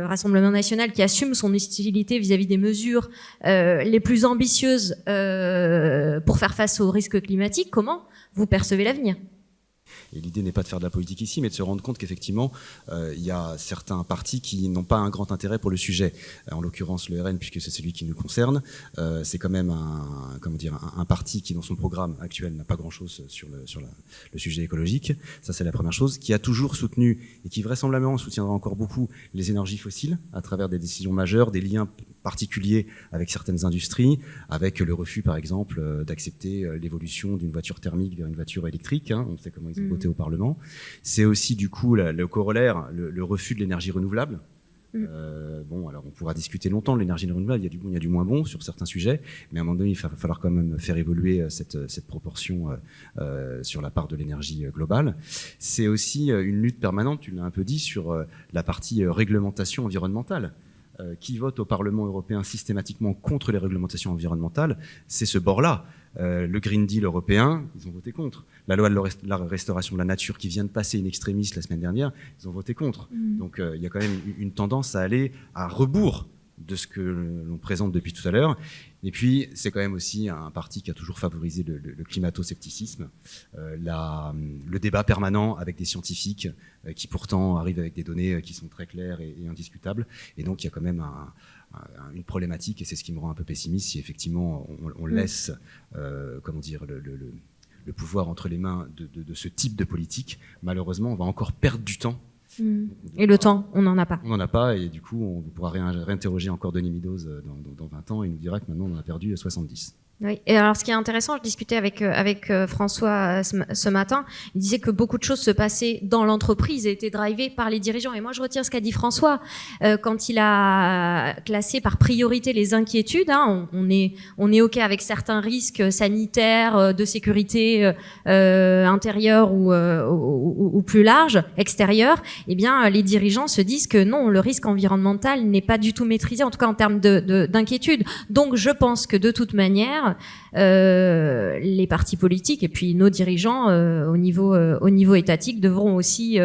Rassemblement national qui assume son hostilité vis-à-vis des mesures les plus ambitieuses pour faire face aux risques climatiques. Comment vous percevez l'avenir ? Et l'idée n'est pas de faire de la politique ici, mais de se rendre compte qu'effectivement, il y a certains partis qui n'ont pas un grand intérêt pour le sujet. En l'occurrence, le RN, puisque c'est celui qui nous concerne, c'est quand même un parti qui, dans son programme actuel, n'a pas grand-chose sur le sujet écologique. Ça, c'est la première chose. Qui a toujours soutenu, et qui vraisemblablement soutiendra encore beaucoup, les énergies fossiles, à travers des décisions majeures, des liens particulier avec certaines industries, avec le refus, par exemple, d'accepter l'évolution d'une voiture thermique vers une voiture électrique. Hein, on sait comment ils ont voté au Parlement. C'est aussi, du coup, le corollaire, le refus de l'énergie renouvelable. Bon, alors on pourra discuter longtemps de l'énergie renouvelable, il y a du bon, il y a du moins bon sur certains sujets, mais à un moment donné, il va falloir quand même faire évoluer cette proportion sur la part de l'énergie globale. C'est aussi une lutte permanente, tu l'as un peu dit, sur la partie réglementation environnementale. Qui vote au Parlement européen systématiquement contre les réglementations environnementales, c'est ce bord-là. Le Green Deal européen, ils ont voté contre. La loi de la restauration de la nature qui vient de passer in extremis la semaine dernière, ils ont voté contre. Donc il y a quand même une tendance à aller à rebours de ce que l'on présente depuis tout à l'heure. Et puis, c'est quand même aussi un parti qui a toujours favorisé le climato-scepticisme, le débat permanent avec des scientifiques qui pourtant arrivent avec des données qui sont très claires et indiscutables. Et donc, il y a quand même une problématique, et c'est ce qui me rend un peu pessimiste, si effectivement on laisse comment dire, le pouvoir entre les mains de ce type de politique. Malheureusement, on va encore perdre du temps. Et le temps, on n'en a pas. On n'en a pas, et du coup, on pourra réinterroger encore Denis Meadows dans 20 ans, et il nous dira que maintenant, on en a perdu 70. Oui. Et alors, ce qui est intéressant, je discutais avec François ce matin, il disait que beaucoup de choses se passaient dans l'entreprise et étaient drivées par les dirigeants. Et moi, je retiens ce qu'a dit François quand il a classé par priorité les inquiétudes. Hein, on est OK avec certains risques sanitaires, de sécurité intérieure ou plus large, extérieure. Eh bien, les dirigeants se disent que non, le risque environnemental n'est pas du tout maîtrisé, en tout cas en termes d'inquiétude. Donc, je pense que de toute manière, les partis politiques et puis nos dirigeants au niveau étatique devront aussi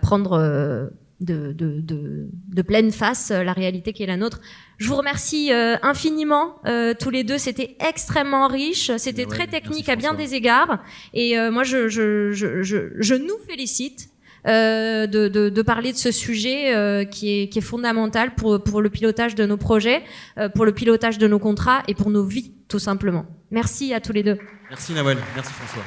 prendre de pleine face la réalité qui est la nôtre. Je vous remercie infiniment tous les deux. C'était extrêmement riche, c'était très technique à bien des égards. Et moi, je nous félicite de parler de ce sujet qui est fondamental pour le pilotage de nos projets, pour le pilotage de nos contrats et pour nos vies, tout simplement. Merci à tous les deux. Merci Nawel, merci François.